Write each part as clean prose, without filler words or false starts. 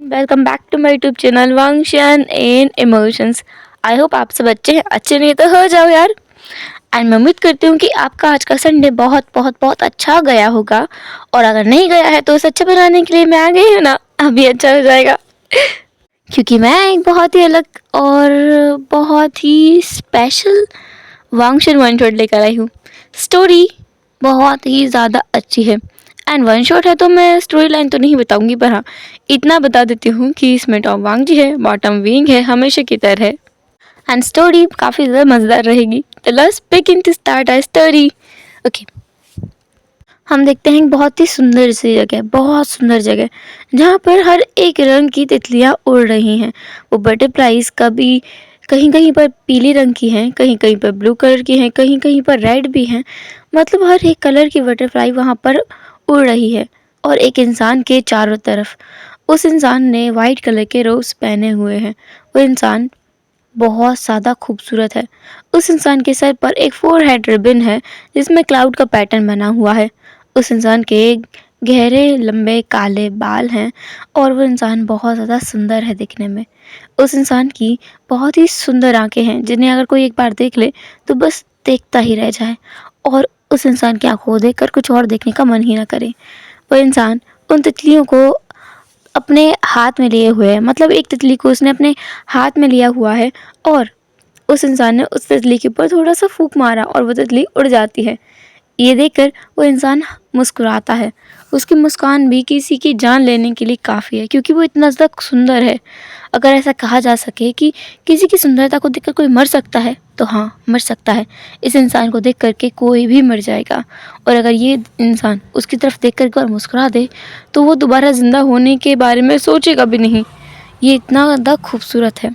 Welcome back to my YouTube channel Wangxian in emotions. I hope आप सब अच्छे हैं। अच्छे नहीं तो हो जाओ यार। एंड मैं उम्मीद करती हूँ कि आपका आज का संडे बहुत बहुत बहुत अच्छा गया होगा, और अगर नहीं गया है तो उसे अच्छा बनाने के लिए मैं आ गई हूँ ना, अभी अच्छा हो जाएगा। क्योंकि मैं एक बहुत ही अलग और बहुत ही स्पेशल वांगशन वन शॉट लेकर आई हूँ। स्टोरी बहुत ही ज़्यादा अच्छी है एंड वन शॉट है, तो मैं स्टोरी लाइन तो नहीं बताऊंगी, पर हाँ इतना बता देती हूँ कि इसमें टॉप वांग जी है, बॉटम विंग है हमेशा की तरह है, एंड स्टोरी काफ़ी ज़्यादा मज़ेदार रहेगी। तो let's begin to start our story. Okay, हम देखते हैं एक बहुत ही सुंदर सी जगह, बहुत सुंदर जगह, जहाँ पर हर एक रंग की तितलियाँ उड़ रही हैं। वो बटरफ्लाइज कभी कहीं कहीं पर पीले रंग की हैं, कहीं कहीं पर ब्लू कलर की हैं, कहीं कहीं पर रेड भी हैं। मतलब हर एक कलर की बटरफ्लाई वहाँ पर उड़ रही है, और एक इंसान के चारों तरफ। उस इंसान ने वाइट कलर के रोब्स पहने हुए हैं। वो इंसान बहुत ज़्यादा खूबसूरत है। उस इंसान के सर पर एक 4 हेड रिबन है, जिसमें क्लाउड का पैटर्न बना हुआ है। उस इंसान के गहरे लंबे काले बाल हैं, और वो इंसान बहुत ज़्यादा सुंदर है दिखने में। उस इंसान की बहुत ही सुंदर आंखें हैं, जिन्हें अगर कोई एक बार देख ले तो बस देखता ही रह जाए, और उस इंसान की आंखों को देखकर कुछ और देखने का मन ही ना करे। वो इंसान उन तितलियों को अपने हाथ में लिए हुए है, मतलब एक तितली को उसने अपने हाथ में लिया हुआ है, और उस इंसान ने उस तितली के ऊपर थोड़ा सा फूंक मारा और वो तितली उड़ जाती है। ये देखकर वो इंसान मुस्कुराता है। उसकी मुस्कान भी किसी की जान लेने के लिए काफ़ी है, क्योंकि वो इतना ज़्यादा सुंदर है। अगर ऐसा कहा जा सके कि किसी की सुंदरता को देखकर कोई मर सकता है, तो हाँ मर सकता है। इस इंसान को देख करके कोई भी मर जाएगा, और अगर ये इंसान उसकी तरफ देख कर मुस्कुरा दे तो वो दोबारा ज़िंदा होने के बारे में सोचेगा भी नहीं। ये इतना ज़्यादा खूबसूरत है।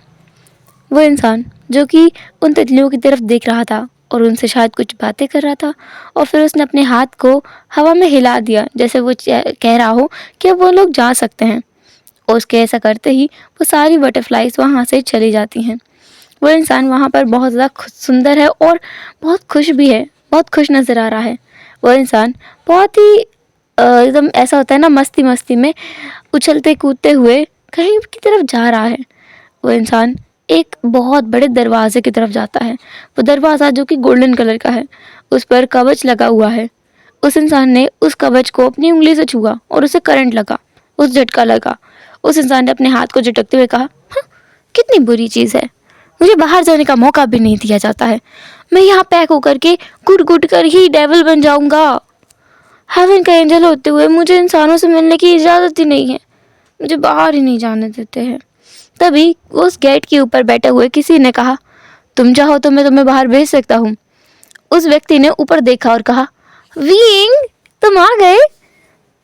वो इंसान जो कि उन तितलियों की तरफ देख रहा था और उनसे शायद कुछ बातें कर रहा था, और फिर उसने अपने हाथ को हवा में हिला दिया, जैसे वो कह रहा हो कि अब वो लोग जा सकते हैं। और उसके ऐसा करते ही वो सारी बटरफ्लाइज वहाँ से चली जाती हैं। वो इंसान वहाँ पर बहुत ज़्यादा सुंदर है और बहुत खुश भी है, बहुत खुश नज़र आ रहा है। वो इंसान बहुत ही एकदम ऐसा होता है ना, मस्ती मस्ती में उछलते कूदते हुए कहीं की तरफ जा रहा है। वो इंसान एक बहुत बड़े दरवाजे की तरफ जाता है। वो दरवाज़ा जो कि गोल्डन कलर का है, उस पर कवच लगा हुआ है। उस इंसान ने उस कवच को अपनी उंगली से छुआ और उसे करंट लगा, उस झटका लगा। उस इंसान ने अपने हाथ को झटकते हुए कहा, "हाँ, कितनी बुरी चीज़ है, मुझे बाहर जाने का मौका भी नहीं दिया जाता है। मैं यहाँ पैक होकर के घुट घुट कर ही डेविल बन जाऊंगा। हेवन का एंजल होते हुए मुझे इंसानों से मिलने की इजाज़त ही नहीं है, मुझे बाहर ही नहीं जाने देते हैं।" तभी उस गेट के ऊपर बैठे हुए किसी ने कहा, "तुम चाहो तो मैं तुम्हें बाहर भेज सकता हूँ।" उस व्यक्ति ने ऊपर देखा और कहा, "विंग, तुम आ गए।"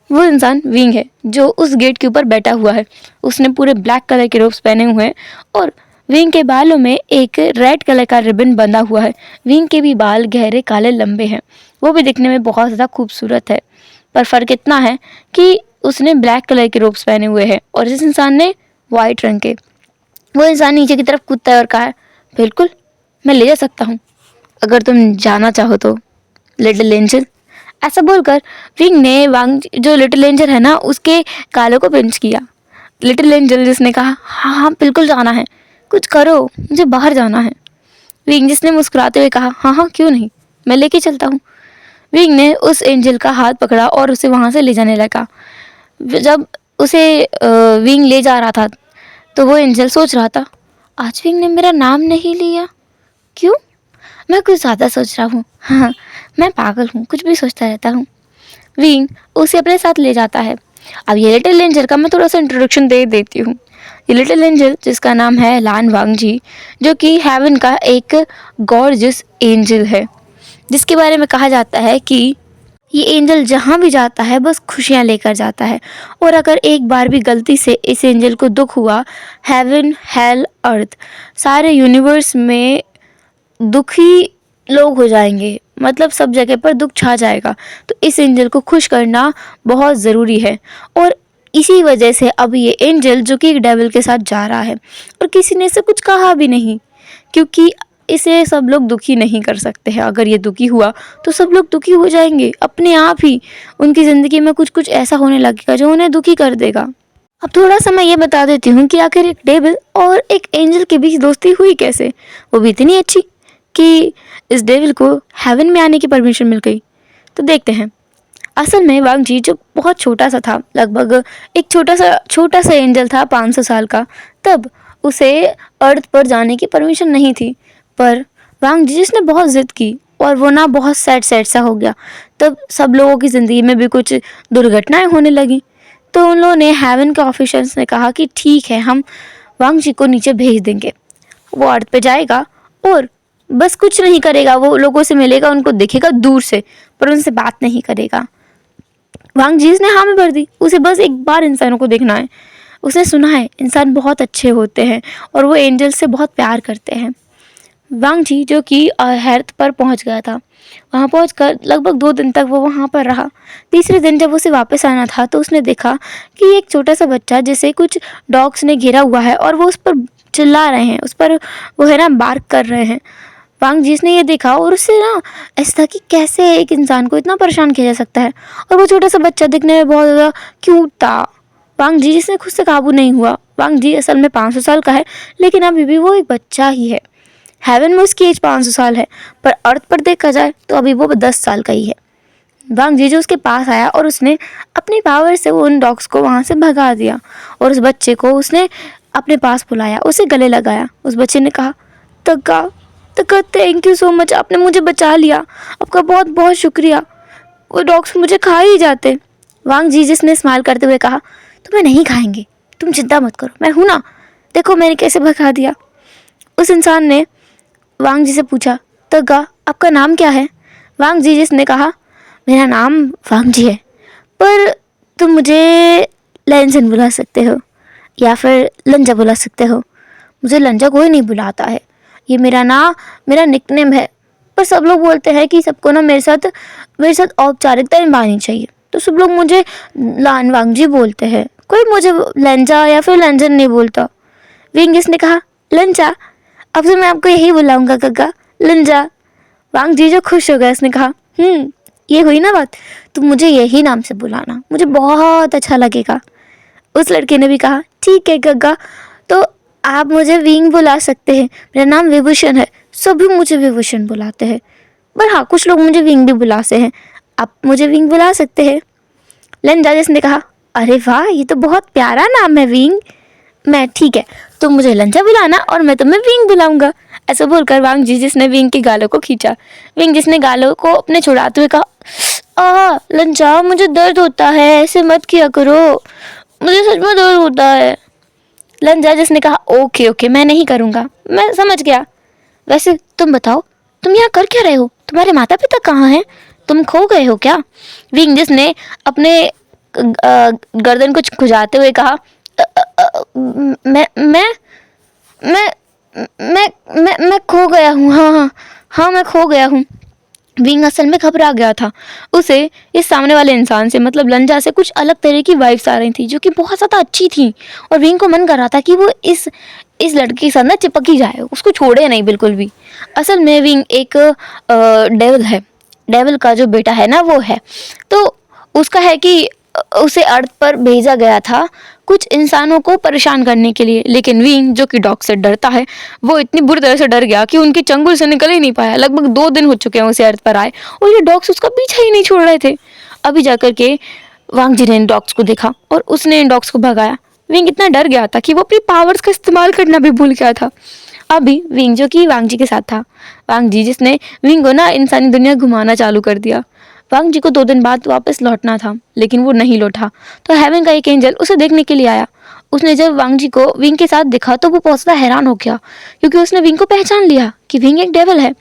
वो इंसान विंग है जो उस गेट के ऊपर बैठा हुआ है। उसने पूरे ब्लैक कलर के रोब्स पहने हुए हैं, और विंग के बालों में एक रेड कलर का रिबन बंधा हुआ है। विंग के भी बाल गहरे काले लंबे हैं। वो भी दिखने में बहुत ज़्यादा खूबसूरत है, पर फ़र्क इतना है कि उसने ब्लैक कलर के रोब्स पहने हुए हैं और इस इंसान ने वाइट रंग के। वो इंसान नीचे की तरफ कूदता है और कहा, "बिल्कुल, मैं ले जा सकता हूँ, अगर तुम जाना चाहो तो, लिटिल एंजल।" ऐसा बोलकर विंग ने वांग जो लिटिल एंजल है ना, उसके गालों को पिंच किया। लिटिल एंजल जिसने कहा, "हाँ हाँ बिल्कुल जाना है, कुछ करो, मुझे बाहर जाना है।" विंग जिसने मुस्कुराते हुए कहा, "हाँ हाँ क्यों नहीं, मैं लेके चलता हूँ।" विंग ने उस एंजल का हाथ पकड़ा और उसे वहाँ से ले जाने लगा। जब उसे विंग ले जा रहा था, तो वो एंजल सोच रहा था, आज विंग ने मेरा नाम नहीं लिया, क्यों? मैं कुछ ज़्यादा सोच रहा हूँ। हाँ, मैं पागल हूँ, कुछ भी सोचता रहता हूँ। विंग उसे अपने साथ ले जाता है। अब ये लिटिल एंजल का मैं थोड़ा सा इंट्रोडक्शन दे देती हूँ। ये लिटिल एंजल जिसका नाम है लान वांग जी, जो कि हेवन का एक गॉर्जियस एंजल है, जिसके बारे में कहा जाता है कि ये एंजल जहाँ भी जाता है बस खुशियाँ लेकर जाता है, और अगर एक बार भी गलती से इस एंजल को दुख हुआ, हेवन हेल अर्थ सारे यूनिवर्स में दुखी लोग हो जाएंगे, मतलब सब जगह पर दुख छा जाएगा। तो इस एंजल को खुश करना बहुत ज़रूरी है, और इसी वजह से अब ये एंजल जो कि एक डेविल के साथ जा रहा है, और किसी ने इसे कुछ कहा भी नहीं, क्योंकि इसे सब लोग दुखी नहीं कर सकते हैं। अगर ये दुखी हुआ तो सब लोग दुखी हो जाएंगे अपने आप ही। उनकी ज़िंदगी में कुछ कुछ ऐसा होने लगेगा जो उन्हें दुखी कर देगा। अब थोड़ा सा मैं ये बता देती हूँ कि आखिर एक डेविल और एक एंजल के बीच दोस्ती हुई कैसे। वो भी इतनी अच्छी कि इस डेविल को हेवन में आने की परमिशन मिल गई। तो देखते हैं। असल में वांग जी जो बहुत छोटा सा था, लगभग एक छोटा सा एंजल था 500 साल का, तब उसे अर्थ पर जाने की परमिशन नहीं थी। पर वांग जी जिसने बहुत ज़िद की और वो ना बहुत सैड सैड सा हो गया, तब सब लोगों की ज़िंदगी में भी कुछ दुर्घटनाएं होने लगी। तो उन लोगों ने हेवन के ऑफिशियल्स ने कहा कि ठीक है, हम वांग जी को नीचे भेज देंगे। वो अर्थ पे जाएगा और बस कुछ नहीं करेगा, वो लोगों से मिलेगा, उनको देखेगा दूर से, पर उनसे बात नहीं करेगा। वांग जीस ने हामी भर दी। उसे बस एक बार इंसानों को देखना है। उसने सुना है इंसान बहुत अच्छे होते हैं और वो एंजल से बहुत प्यार करते हैं। वांग जी जो कि हेल्थ पर पहुंच गया था, वहां पहुंचकर लगभग 2 दिन तक वो वहां पर रहा। तीसरे दिन जब उसे वापस आना था तो उसने देखा कि एक छोटा सा बच्चा जिसे कुछ डॉग्स ने घेरा हुआ है और वो उस पर चिल्ला रहे हैं, उस पर वो है ना बार्क कर रहे हैं। वांग जीस ने ये देखा और उससे ना ऐसा था कि कैसे एक इंसान को इतना परेशान किया जा सकता है। और वो छोटा सा बच्चा दिखने में बहुत ज़्यादा क्यूट था। वांग जी जिसने खुद से काबू नहीं हुआ। वांग जी असल में 500 साल का है, लेकिन अभी भी वो एक बच्चा ही है। हेवन में उसकी एज 500 साल है, पर अर्थ पर देखा जाए तो अभी वो 10 साल का ही है। वांग जी जो उसके पास आया और उसने अपनी पावर से वो उन डॉग्स को वहाँ से भगा दिया और उस बच्चे को उसने अपने पास बुलाया, उसे गले लगाया। उस बच्चे ने कहा, तक्का तक्का, थैंक यू सो मच, आपने मुझे बचा लिया, आपका बहुत बहुत शुक्रिया, वो डॉग्स मुझे खा ही जाते। वांग जी जिसने स्माइल करते हुए कहा, तुम्हें नहीं खाएंगे, तुम चिंता मत करो, मैं हूं ना, देखो मैंने कैसे भगा दिया। उस इंसान ने वांग जी से पूछा, तग्गा आपका नाम क्या है? वांग जी जिसने कहा, मेरा नाम वांग जी है, पर तुम मुझे लैंसन बुला सकते हो या फिर लंजा बुला सकते हो। मुझे लंजा कोई नहीं बुलाता है, ये मेरा निकनेम है। पर सब लोग बोलते हैं कि सबको ना मेरे साथ औपचारिकता निभानी चाहिए, तो सब लोग मुझे लान वांग जी बोलते हैं, कोई मुझे लंजा या फिर लंजन नहीं बोलता। विंगिस ने कहा, लंजा, अब से मैं आपको यही बुलाऊंगा गग्गा, लंजा। वांग जी जो खुश हो गया, उसने कहा, ये हुई ना बात, तुम मुझे यही नाम से बुलाना, मुझे बहुत अच्छा लगेगा। उस लड़के ने भी कहा, ठीक है गग्गा, तो आप मुझे विंग बुला सकते हैं, मेरा नाम विभूषण है, सभी मुझे विभूषण बुलाते हैं, पर हाँ कुछ लोग मुझे विंग भी बुलाते हैं, आप मुझे विंग बुला सकते हैं। लंजा जिसने कहा, अरे वाह, ये तो बहुत प्यारा नाम है विंग। मैं ठीक है, तुम मुझे लंजा बुलाना और मैं तुम्हें विंग बुलाऊंगा। ऐसा बोलकर वांग जी जिसने विंग के गालों को खींचा। विंग जिसने गालों को अपने छुड़ाते हुए कहा, लंजा मुझे दर्द होता है, ऐसे मत किया करो, मुझे सच में दर्द होता है। लंजा जिसने कहा, ओके ओके, मैं नहीं करूँगा, मैं समझ गया। वैसे तुम बताओ, तुम यहाँ कर क्या रहे हो? तुम्हारे माता पिता कहाँ हैं? तुम खो गए हो क्या? विंग जिसने अपने गर्दन को खुजाते हुए कहा, मैं मैं मैं मैं खो गया हूँ, हाँ मैं खो गया हूँ। विंग असल में घबरा गया था। उसे इस सामने वाले इंसान से, मतलब लंजा से, कुछ अलग तरह की वाइब्स आ रही थी जो कि बहुत ज़्यादा अच्छी थी, और विंग को मन कर रहा था कि वो इस लड़के के साथ ना चिपक ही जाए, उसको छोड़े नहीं बिल्कुल भी। असल में विंग एक डेविल है, डेविल का जो बेटा है ना वो है। तो उसका है कि उसे अर्थ पर भेजा गया था कुछ इंसानों को परेशान करने के लिए, लेकिन विंग जो कि डॉग से डरता है, वो इतनी बुरी तरह से डर गया कि उनकी चंगुल से निकल ही नहीं पाया। लगभग 2 दिन हो चुके हैं उसे अर्थ पर आए और ये डॉग्स उसका पीछा ही नहीं छोड़ रहे थे। अभी जाकर के वांग जी ने इन डॉग्स को देखा और उसने इन डॉग्स को भगाया। विंग इतना डर गया था कि वो अपनी पावर्स का इस्तेमाल करना भी भूल गया था। अभी विंग जो कि वांग जी के साथ था, वांग जी जिसने विंग को ना इंसानी दुनिया घुमाना चालू कर दिया। वांग जी को 2 दिन बाद वापस लौटना था, लेकिन वो नहीं लौटा। तो हेवन का एक एंजल उसे देखने के लिए आया। उसने जब वांग जी को विंग के साथ देखा तो वो बहुत ज़्यादा हैरान हो गया, क्योंकि उसने विंग को पहचान लिया कि विंग एक डेविल है।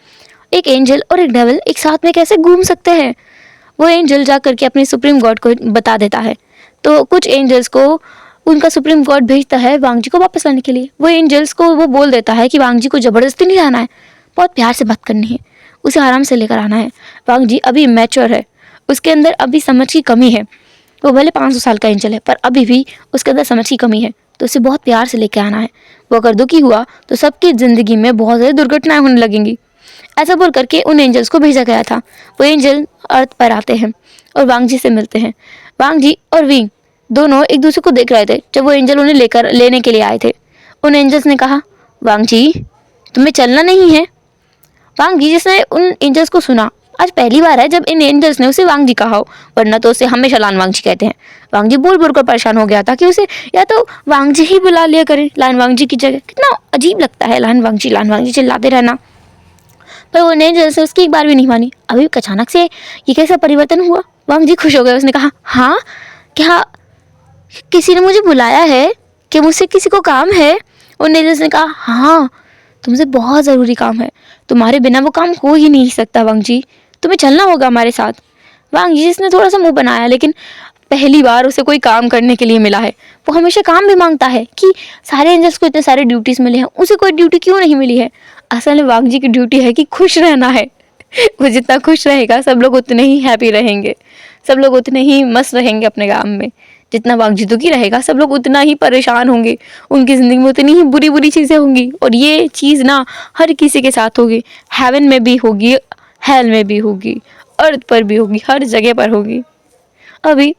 एक एंजल और एक डेविल एक साथ में कैसे घूम सकते हैं? वो एंजल जा करके अपने सुप्रीम गॉड को बता देता है। तो कुछ एंजल्स को उनका सुप्रीम गॉड भेजता है वांग जी को वापस लाने के लिए। वो एंजल्स को वो बोल देता है कि वांग जी को ज़बरदस्ती नहीं लाना है, बहुत प्यार से बात करनी है, उसे आराम से लेकर आना है। वांग जी अभी मैच्योर है, उसके अंदर अभी समझ की कमी है। वो भले 500 साल का एंजल है, पर अभी भी उसके अंदर समझ की कमी है, तो उसे बहुत प्यार से लेकर आना है। वो अगर दुखी हुआ तो सबकी ज़िंदगी में बहुत ज़्यादा दुर्घटनाएं होने लगेंगी। ऐसा बोल करके उन एंजल्स को भेजा गया था। वो एंजल अर्थ पर आते हैं और वांग जी से मिलते हैं। वांग जी और विंग दोनों एक दूसरे को देख रहे थे जब वो एंजल उन्हें लेने के लिए आए थे। उन एंजल्स ने कहा, वांग जी तुम्हें चलना नहीं है। वांग जी जिसने उन एंजल्स को सुना, आज पहली बार है जब इन एंजल्स ने उसे वांग जी कहा हो, वरना तो उसे हमेशा लान वांग जी कहते हैं। वांग जी बोल बोल कर परेशान हो गया था कि उसे या तो वांग जी ही बुला लिया करें लान वांग जी की जगह। कितना अजीब लगता है लान वांग जी चिल्लाते रहना। पर वो एंजल्स ने उसकी एक बार भी नहीं मानी। अभी अचानक से ये कैसा परिवर्तन हुआ? वांग जी खुश हो गए। उसने कहा, हाँ क्या किसी ने मुझे बुलाया है? कि मुझसे किसी को काम है? उन एंजल्स ने कहा, हाँ तुमसे बहुत ज़रूरी काम है, तुम्हारे बिना वो काम हो ही नहीं सकता वांग जी, तुम्हें चलना होगा हमारे साथ। वांग जी जिसने थोड़ा सा मुंह बनाया, लेकिन पहली बार उसे कोई काम करने के लिए मिला है। वो हमेशा काम भी मांगता है कि सारे एंजल्स को इतने सारे ड्यूटीज मिले हैं, उसे कोई ड्यूटी क्यों नहीं मिली है? असल में वांग जी की ड्यूटी है कि खुश रहना है। वो जितना खुश रहेगा सब लोग उतने ही हैप्पी रहेंगे, सब लोग उतने ही मस्त रहेंगे अपने काम में। जितना वांग जी दुखी रहेगा सब लोग उतना ही परेशान होंगे, उनकी ज़िंदगी में उतनी ही बुरी बुरी चीज़ें होंगी। और ये चीज़ ना हर किसी के साथ होगी, हेवन में भी होगी, हेल में भी होगी, अर्थ पर भी होगी, हर जगह पर होगी। अभी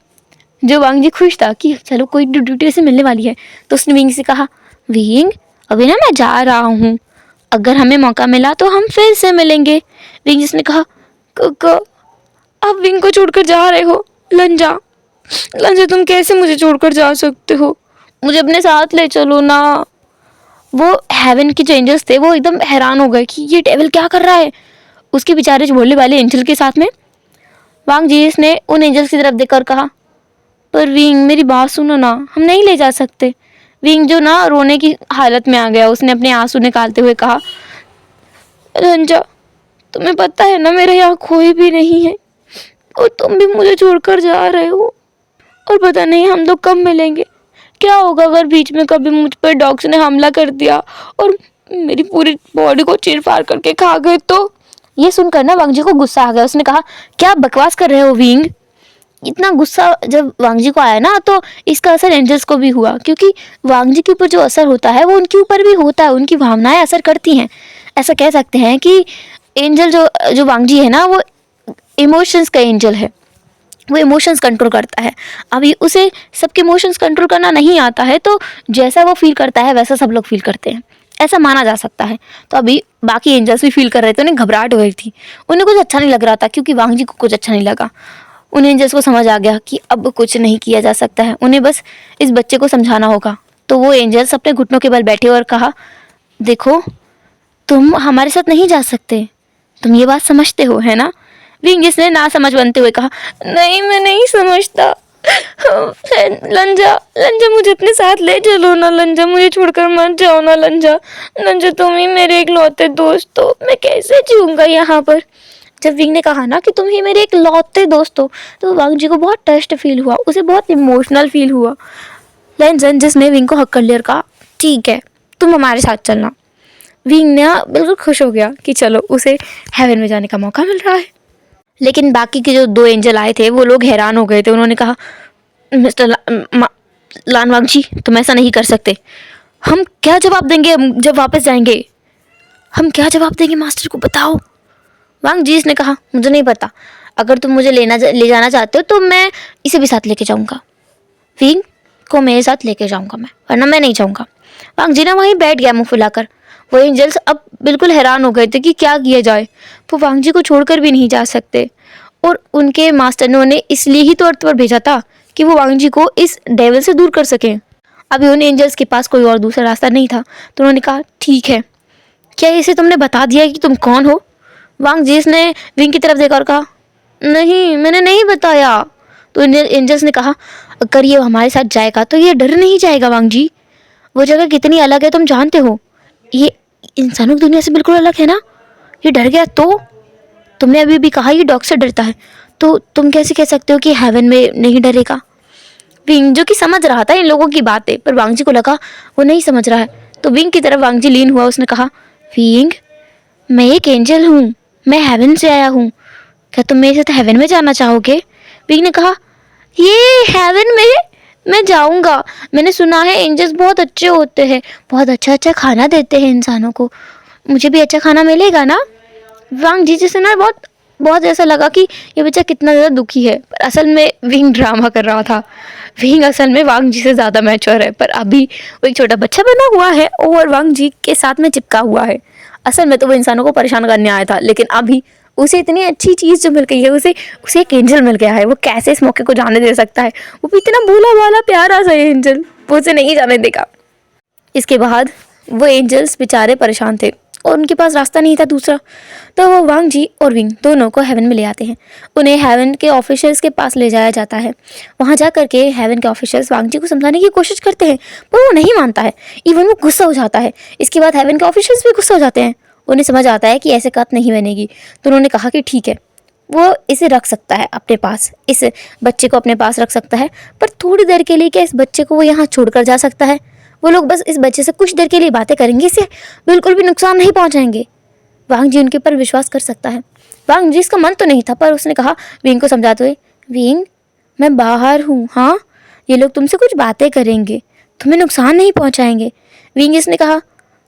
जो वांग जी खुश था कि चलो कोई ड्यूटी से मिलने वाली है, तो उसने विंग से कहा, विंग अभी ना मैं जा रहा हूँ, अगर हमें मौका मिला तो हम फिर से मिलेंगे। विंग जिसने कहा, आप विंग को छोड़कर जा रहे हो? लंजा तुम कैसे मुझे छोड़कर जा सकते हो? मुझे अपने साथ ले चलो ना। वो हेवन के जो एंजल्स थे वो एकदम हैरान हो गए कि ये डेविल क्या कर रहा है उसके बेचारे भोले वाले एंजल के साथ में। वांग जी ने उन एंजल्स की तरफ देखकर कहा, पर विंग मेरी बात सुनो ना, हम नहीं ले जा सकते। विंग जो ना रोने की हालत में आ गया, उसने अपने आंसू निकालते हुए कहा, रंजा तुम्हें पता है ना मेरे यहाँ कोई भी नहीं है और तुम भी मुझे छोड़कर जा रहे हो, और पता नहीं हम लोग कब मिलेंगे। क्या होगा अगर बीच में कभी मुझ पर डॉग्स ने हमला कर दिया और मेरी पूरी बॉडी को चीर फाड़ करके खा गए तो? ये सुनकर ना वांग जी को गुस्सा आ गया। उसने कहा, क्या बकवास कर रहे हो विंग? इतना गुस्सा जब वांग जी को आया ना तो इसका असर एंजल्स को भी हुआ, क्योंकि वांग जी के ऊपर जो असर होता है वो उनके ऊपर भी होता है, उनकी भावनाएं असर करती हैं। ऐसा कह सकते हैं कि एंजल जो वांग जी है ना वो इमोशंस का एंजल है, वो इमोशंस कंट्रोल करता है। अभी उसे सबके इमोशंस कंट्रोल करना नहीं आता है, तो जैसा वो फील करता है वैसा सब लोग फील करते हैं, ऐसा माना जा सकता है। तो अभी बाकी एंजल्स भी फील कर रहे थे, उन्हें घबराहट हो रही थी, उन्हें कुछ अच्छा नहीं लग रहा था, क्योंकि वांग जी को कुछ अच्छा नहीं लगा। उन एंजल्स को समझ आ गया कि अब कुछ नहीं किया जा सकता है, उन्हें बस इस बच्चे को समझाना होगा। तो वो एंजल्स अपने घुटनों के बल बैठे और कहा, देखो तुम हमारे साथ नहीं जा सकते, तुम ये बात समझते हो है ना? विंगिस ने ना समझ बनते हुए कहा, नहीं मैं नहीं समझता। लंजा मुझे अपने साथ ले चलो ना लंजा, मुझे छोड़कर मत जाओ ना लंजा तुम ही मेरे इकलौते दोस्त हो, मैं कैसे जीऊंगा यहाँ पर। जब विंग ने कहा ना कि तुम ही मेरे इकलौते दोस्त हो, तो वांग जी को बहुत टस्ट फील हुआ, उसे बहुत इमोशनल फील हुआ। लेकिन जिसने विंग को हक कर लिया और कहा, ठीक है तुम हमारे साथ चलना। विंग ने बिल्कुल खुश हो गया कि चलो उसे हेवन में जाने का मौका मिल रहा है। लेकिन बाकी के जो दो एंजल आए थे वो लोग हैरान हो गए थे। उन्होंने कहा, मिस्टर लान वांग जी तुम ऐसा नहीं कर सकते, हम क्या जवाब देंगे जब वापस जाएंगे, हम क्या जवाब देंगे मास्टर को, बताओ। वांग जी ने कहा, मुझे नहीं पता, अगर तुम मुझे ले जाना चाहते हो तो मैं इसे भी साथ लेके जाऊंगा, विंग को मेरे साथ लेके जाऊंगा मैं, वरना मैं नहीं जाऊंगा। वांग जी ना वहीं बैठ गया मुंह फुलाकर। वो एंजल्स अब बिल्कुल हैरान हो गए थे कि क्या किया जाए, वो वांग जी को छोड़कर भी नहीं जा सकते, और उनके मास्टर ने उन्हें इसलिए ही तो अर्थ पर भेजा था कि वो वांग जी को इस डेविल से दूर कर सकें। अभी उन एंजल्स के पास कोई और दूसरा रास्ता नहीं था, तो उन्होंने कहा, ठीक है क्या इसे तुमने बता दिया कि तुम कौन हो? वांग जी ने विंग की तरफ देखकर कहा, नहीं मैंने नहीं बताया। तो एंजल्स ने कहा, अगर ये हमारे साथ जाएगा तो ये डर नहीं जाएगा वांग जी, वो जगह कितनी अलग है तुम जानते हो, ये इंसानों की दुनिया से बिल्कुल अलग है ना। ये डर गया तो तुमने अभी भी कहा ये डॉग से डरता है, तो तुम कैसे कह सकते हो कि हेवन में नहीं डरेगा। विंग जो कि समझ रहा था इन लोगों की बातें, पर वांग जी को लगा वो नहीं समझ रहा है, तो विंग की तरफ वांग जी लीन हुआ। उसने कहा, विंग मैं एक एंजल हूँ, मैं हेवन से आया हूँ, क्या तुम मेरे साथ हेवन में जाना चाहोगे? विंग ने कहा, ये हेवन में मैं जाऊंगा, मैंने सुना है एंजल्स बहुत अच्छे होते हैं, बहुत अच्छा अच्छा खाना देते हैं इंसानों को, मुझे भी अच्छा खाना मिलेगा ना? वांग जी जिसे ना बहुत बहुत ऐसा लगा कि ये बच्चा कितना ज़्यादा दुखी है, पर असल में विंग ड्रामा कर रहा था। विंग असल में वांग जी से ज़्यादा मैच्योर है, पर अभी वो एक छोटा बच्चा बना हुआ है और वांग जी के साथ में चिपका हुआ है। असल में तो वो इंसानों को परेशान करने आया था, लेकिन अभी उसे इतनी अच्छी चीज़ जो मिल गई है, उसे उसे एक एंजल मिल गया है। वो कैसे इस मौके को जाने दे सकता है? वो भी इतना भोला भाला प्यारा सा एंजल, वो उसे नहीं जाने देगा। इसके बाद वो एंजल्स बेचारे परेशान थे और उनके पास रास्ता नहीं था दूसरा, तो वो वांग जी और विंग दोनों को हेवन में ले आते हैं। उन्हें हेवन के ऑफिशियल्स के पास ले जाया जाता है। वहाँ जा करके हेवन के ऑफिशियल्स वांग जी को समझाने की कोशिश करते हैं, पर वो नहीं मानता है। इवन वो गुस्सा हो जाता है। इसके बाद हेवन के ऑफिशियल्स भी गुस्सा हो जाते हैं। उन्हें समझ आता है कि ऐसे कत नहीं बनेगी, तो उन्होंने कहा कि ठीक है, वो इसे रख सकता है अपने पास, इस बच्चे को अपने पास रख सकता है, पर थोड़ी देर के लिए क्या इस बच्चे को वो यहाँ छोड़कर जा सकता है? वो लोग बस इस बच्चे से कुछ देर के लिए बातें करेंगे, इसे बिल्कुल भी नुकसान नहीं पहुंचाएंगे। वांग जी उनके ऊपर विश्वास कर सकता है। वांग जी इसका मन तो नहीं था, पर उसने कहा विंग को समझाते हुए, विंग मैं बाहर हूँ, हाँ ये लोग तुमसे कुछ बातें करेंगे, तुम्हें नुकसान नहीं पहुंचाएंगे। विंग इसने कहा,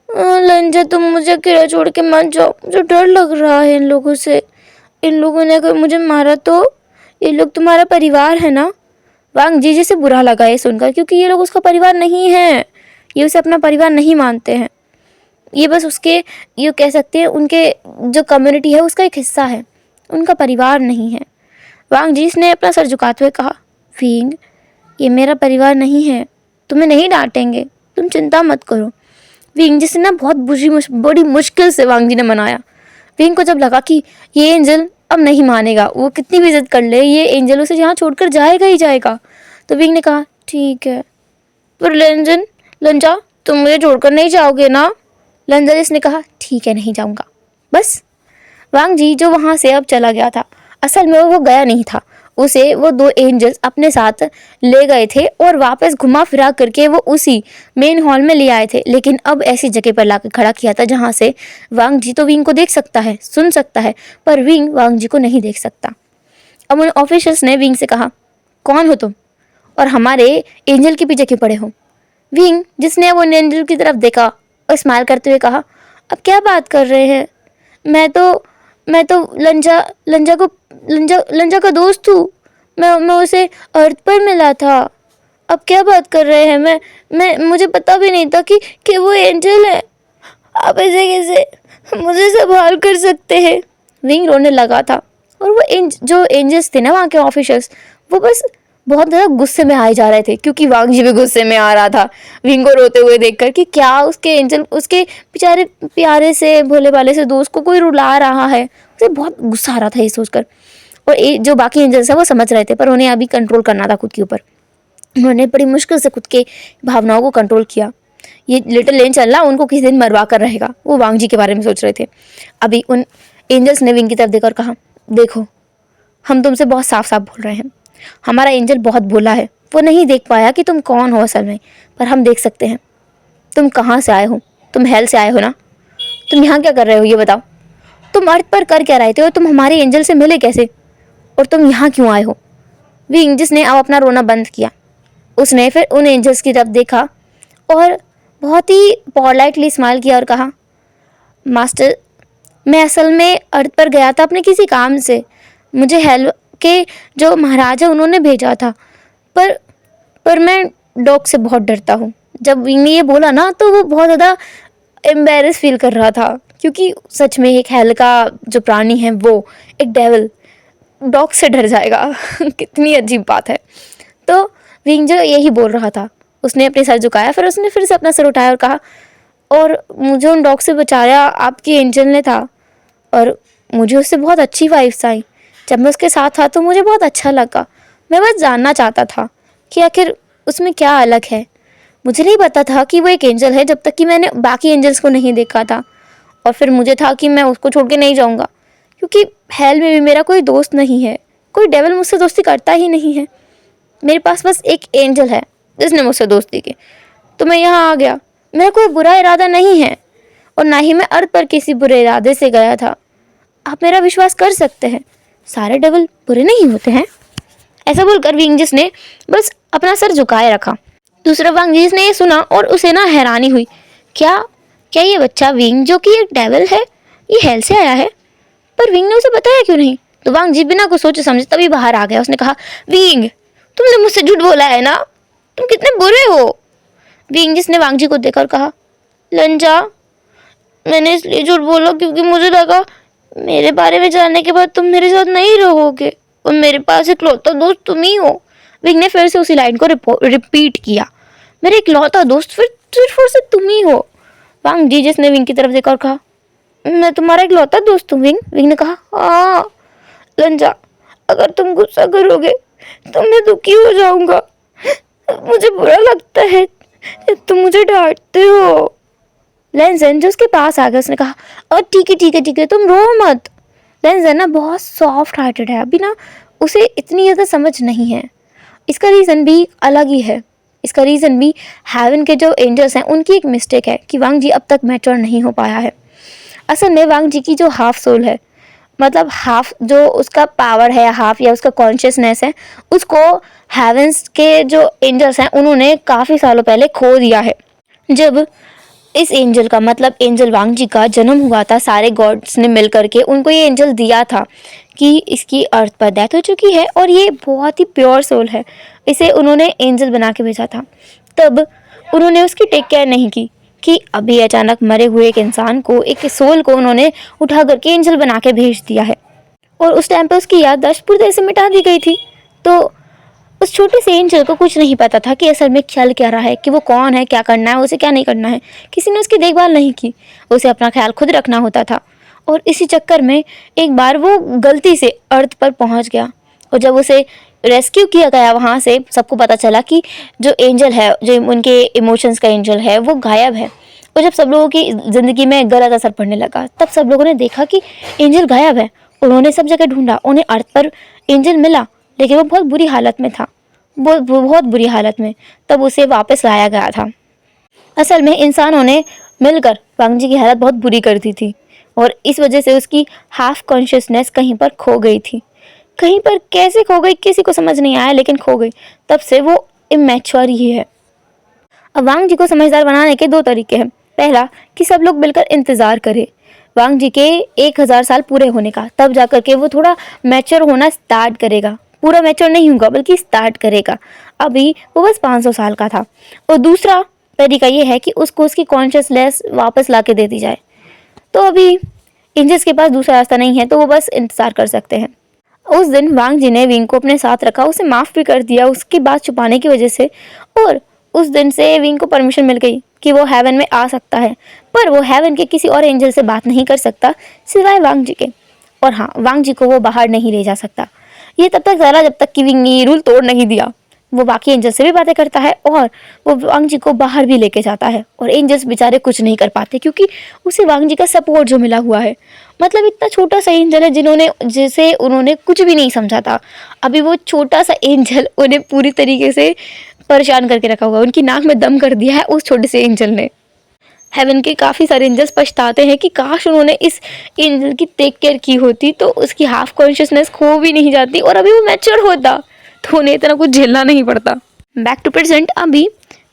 लंजा तुम मुझे अकेला छोड़ के मत जाओ, मुझे डर लग रहा है इन लोगों से। इन लोगों ने अगर मुझे मारा तो? ये लोग तुम्हारा परिवार है ना? वांग जी से बुरा लगा ये सुनकर, क्योंकि ये लोग उसका परिवार नहीं है। ये उसे अपना परिवार नहीं मानते हैं। ये बस उसके, ये कह सकते हैं उनके जो कम्युनिटी है उसका एक हिस्सा है, उनका परिवार नहीं है। वांग जी ने अपना सर झुकाते हुए कहा, विंग ये मेरा परिवार नहीं है, तुम्हें नहीं डांटेंगे, तुम चिंता मत करो। विंग जी से ना बहुत बड़ी मुश्किल से वांग जी ने मनाया। विंग को जब लगा कि ये एंजल अब नहीं मानेगा, वो कितनी भी इज्जत कर ले, ये एंजल उसे यहाँ छोड़कर जाएगा ही जाएगा, तो विंग ने कहा ठीक है, पर लंजा तुम मुझे छोड़कर नहीं जाओगे ना? लंजा ने कहा ठीक है, नहीं जाऊंगा। बस वांग जी जो वहाँ से अब चला गया था, असल में वो गया नहीं था, उसे वो दो एंजल्स अपने साथ ले गए थे और वापस घुमा फिरा करके वो उसी मेन हॉल में ले आए थे। लेकिन अब ऐसी जगह पर लाकर खड़ा किया था जहाँ से वांग जी तो विंग को देख सकता है, सुन सकता है, पर विंग वांग जी को नहीं देख सकता। अब उन ऑफिसर्स ने विंग से कहा, कौन हो तुम और हमारे एंजल के पीछे क्यों पड़े हो? विंग जिसने वो एंजल की तरफ देखा और स्माइल करते हुए कहा, अब क्या बात कर रहे हैं? मैं तो लंजा का दोस्त हूँ। मैं उसे अर्थ पर मिला था। अब क्या बात कर रहे हैं? मैं मुझे पता भी नहीं था कि वो एंजल है। आप ऐसे कैसे मुझे संभाल कर सकते हैं? विंग रोने लगा था और वो जो एंजल्स थे ना वहाँ के ऑफिसर्स, वो बस बहुत ज़्यादा गुस्से में आए जा रहे थे, क्योंकि वांग जी भी गुस्से में आ रहा था विंग को रोते हुए देखकर कि क्या उसके एंजल, उसके बेचारे प्यारे से भोले भाले से दोस्त को कोई रुला रहा है। उसे बहुत गुस्सा आ रहा था ये सोचकर। और जो बाकी एंजल्स है वो समझ रहे थे, पर उन्हें अभी कंट्रोल करना था खुद के ऊपर। उन्होंने बड़ी मुश्किल से खुद के भावनाओं को कंट्रोल किया। ये लिटिल एंजल ना उनको किसी दिन मरवा कर रहेगा, वो वांग जी के बारे में सोच रहे थे। अभी उन एंजल्स ने विंग की तरफ देखकर कहा, देखो हम तुमसे बहुत साफ साफ बोल रहे हैं, हमारा एंजल बहुत भोला है, वो नहीं देख पाया कि तुम कौन हो असल में, पर हम देख सकते हैं। तुम कहाँ से आए हो? तुम हेल से आए हो ना? तुम यहाँ क्या कर रहे हो ये बताओ? तुम अर्थ पर कर क्या रहे थे और तुम हमारे एंजल से मिले कैसे? और तुम यहाँ क्यों आए हो? विंग जिसने अब अपना रोना बंद किया, उसने फिर उन एंजल्स की तरफ देखा और बहुत ही पोलाइटली स्माइल किया और कहा, मास्टर मैं असल में अर्थ पर गया था अपने किसी काम से। मुझे हेल के जो महाराज है उन्होंने भेजा था, पर मैं डॉग से बहुत डरता हूँ। जब विंग ने ये बोला ना तो वो बहुत ज़्यादा एम्बेरस फील कर रहा था, क्योंकि सच में एक हेल का जो प्राणी है वो एक डेविल डॉग से डर जाएगा कितनी अजीब बात है। तो विंग जो यही बोल रहा था, उसने अपने सर झुकाया, फिर उसने फिर से अपना सर उठाया और कहा, और मुझे उन डॉग से बचाया आपकी एंजल ने था, और मुझे उससे बहुत अच्छी वाइब्स आई। जब मैं उसके साथ था तो मुझे बहुत अच्छा लगा। मैं बस जानना चाहता था कि आखिर उसमें क्या अलग है। मुझे नहीं पता था कि वो एक एंजल है जब तक कि मैंने बाकी एंजल्स को नहीं देखा था। और फिर मुझे था कि मैं उसको छोड़ के नहीं जाऊँगा, क्योंकि हेल में भी मेरा कोई दोस्त नहीं है, कोई डेविल मुझसे दोस्ती करता ही नहीं है। मेरे पास बस एक एंजल है जिसने मुझसे दोस्ती की, तो मैं यहाँ आ गया। मेरा कोई बुरा इरादा नहीं है और ना ही मैं अर्थ पर किसी बुरे इरादे से गया था। आप मेरा विश्वास कर सकते हैं, सारे डेविल बुरे नहीं होते हैं। ऐसा बोलकर विंगजिस ने बस अपना सर झुकाए रखा। दूसरा विंगजिस ने ये सुना और उसे ना हैरानी हुई, क्या ये बच्चा विंग जो कि एक डेविल है ये हेल से आया है? पर विंग ने उसे बताया क्यों नहीं? तो वांग जी बिना कुछ सोचे समझे तभी बाहर आ गया। उसने कहा, विंग तुमने मुझसे झूठ बोला है ना, तुम कितने बुरे हो। विंग जिसने वांग जी को देखकर कहा, लंजा मैंने इसलिए झूठ बोला क्योंकि मुझे लगा मेरे बारे में जानने के बाद तुम मेरे साथ नहीं रहोगे और मेरे पास इकलौता दोस्त तुम ही हो। विंग ने फिर से उसी लाइन को रिपीट किया, मेरे इकलौता दोस्त फिर सिर्फ और सिर्फ तुम ही हो। वांग जी जिसने विंग की तरफ देखा और कहा, मैं तुम्हारा इकलौता दोस्त हूँ विंग। विंग ने कहा, हाँ लंजा अगर तुम गुस्सा करोगे तो मैं दुखी हो जाऊंगा, मुझे बुरा लगता है, तुम मुझे डांटते हो। लेंजन जो उसके पास आ गया उसने कहा, और ठीक है ठीक है ठीक है तुम रो मत। लेंजन ना बहुत सॉफ्ट हार्टेड है, अभी ना उसे इतनी ज़्यादा समझ नहीं है। इसका रीज़न भी अलग ही है। इसका रीज़न भी हेवन के जो एंजल्स हैं उनकी एक मिस्टेक है कि वांग जी अब तक मैच्योर नहीं हो पाया है। असल में वांग जी की जो हाफ सोल है, मतलब हाफ जो उसका पावर है हाफ या उसका कॉन्शियसनेस है, उसको हेवंस के जो एंजल्स हैं उन्होंने काफ़ी सालों पहले खो दिया है। जब इस एंजल का मतलब एंजल वांग जी का जन्म हुआ था, सारे गॉड्स ने मिल करके उनको ये एंजल दिया था कि इसकी अर्थ पर डेथ हो चुकी है और ये बहुत ही प्योर सोल है, इसे उन्होंने एंजल बना के भेजा था। तब उन्होंने उसकी टेक केयर नहीं की कि अभी अचानक मरे हुए एक इंसान को, एक सोल को उन्होंने उठा करके एंजल बना के भेज दिया है और उस टाइम पे उसकी याददाश्त पूरी तरह से मिटा दी गई थी। तो उस छोटे से एंजल को कुछ नहीं पता था कि असल में चल क्या रहा है, कि वो कौन है, क्या करना है, उसे क्या नहीं करना है। किसी ने उसकी देखभाल नहीं की, उसे अपना ख्याल खुद रखना होता था। और इसी चक्कर में एक बार वो गलती से अर्थ पर पहुंच गया और जब उसे रेस्क्यू किया गया वहाँ से, सबको पता चला कि जो एंजल है, जो उनके इमोशंस का एंजल है, वो गायब है। और जब सब लोगों की ज़िंदगी में गलत असर पड़ने लगा, तब सब लोगों ने देखा कि एंजल गायब है। उन्होंने सब जगह ढूंढा, उन्हें अर्थ पर एंजल मिला लेकिन वो बहुत बुरी हालत में था, बहुत बुरी हालत में। तब उसे वापस लाया गया था। असल में इंसानों ने मिलकर वांग जी की हालत बहुत बुरी कर दी थी और इस वजह से उसकी हाफ कॉन्शियसनेस कहीं पर खो गई थी। कहीं पर कैसे खो गई किसी को समझ नहीं आया, लेकिन खो गई। तब से वो इमैच्योर ही है। अब वांग जी को समझदार बनाने के दो तरीके हैं। पहला कि सब लोग मिलकर इंतज़ार करें वांग जी के 1000 साल पूरे होने का, तब जाकर के वो थोड़ा मैच्योर होना स्टार्ट करेगा। पूरा मैच्योर नहीं होगा बल्कि स्टार्ट करेगा, अभी वो बस 500 साल का था। और दूसरा तरीका ये है कि उसको उसकी कॉन्शियसनेस वापस ला के दे दी जाए। तो अभी एंजल्स के पास दूसरा रास्ता नहीं है, तो वो बस इंतज़ार कर सकते हैं। उस दिन वांग जी ने विंग को अपने साथ रखा, उसे माफ़ भी कर दिया उसकी बात छुपाने की वजह से। और उस दिन से विंग को परमिशन मिल गई कि वो हेवन में आ सकता है, पर वो हेवन के किसी और एंजल से बात नहीं कर सकता सिवाय वांग जी के। और हाँ, वांग जी को वो बाहर नहीं ले जा सकता। ये तब तक चला जब तक कि विंग ने ये रूल तोड़ नहीं दिया। वो बाकी एंजल से भी बातें करता है और वो वांग जी को बाहर भी लेके जाता है और एंजल्स बेचारे कुछ नहीं कर पाते क्योंकि उसे वांग जी का सपोर्ट जो मिला हुआ है। मतलब इतना छोटा सा एंजल है जिसे उन्होंने कुछ भी नहीं समझा था, अभी वो छोटा सा एंजल उन्हें पूरी तरीके से परेशान करके रखा हुआ है। उनकी नाक में दम कर दिया है उस छोटे से एंजल ने। हेवन के काफ़ी सारे एंजल्स पछताते हैं कि काश उन्होंने इस एंजल की टेक केयर की होती तो उसकी हाफ कॉन्शियसनेस खो भी नहीं जाती और अभी वो मैच्योर होता, तो उन्हें इतना कुछ झेलना नहीं पड़ता। Back to present. अभी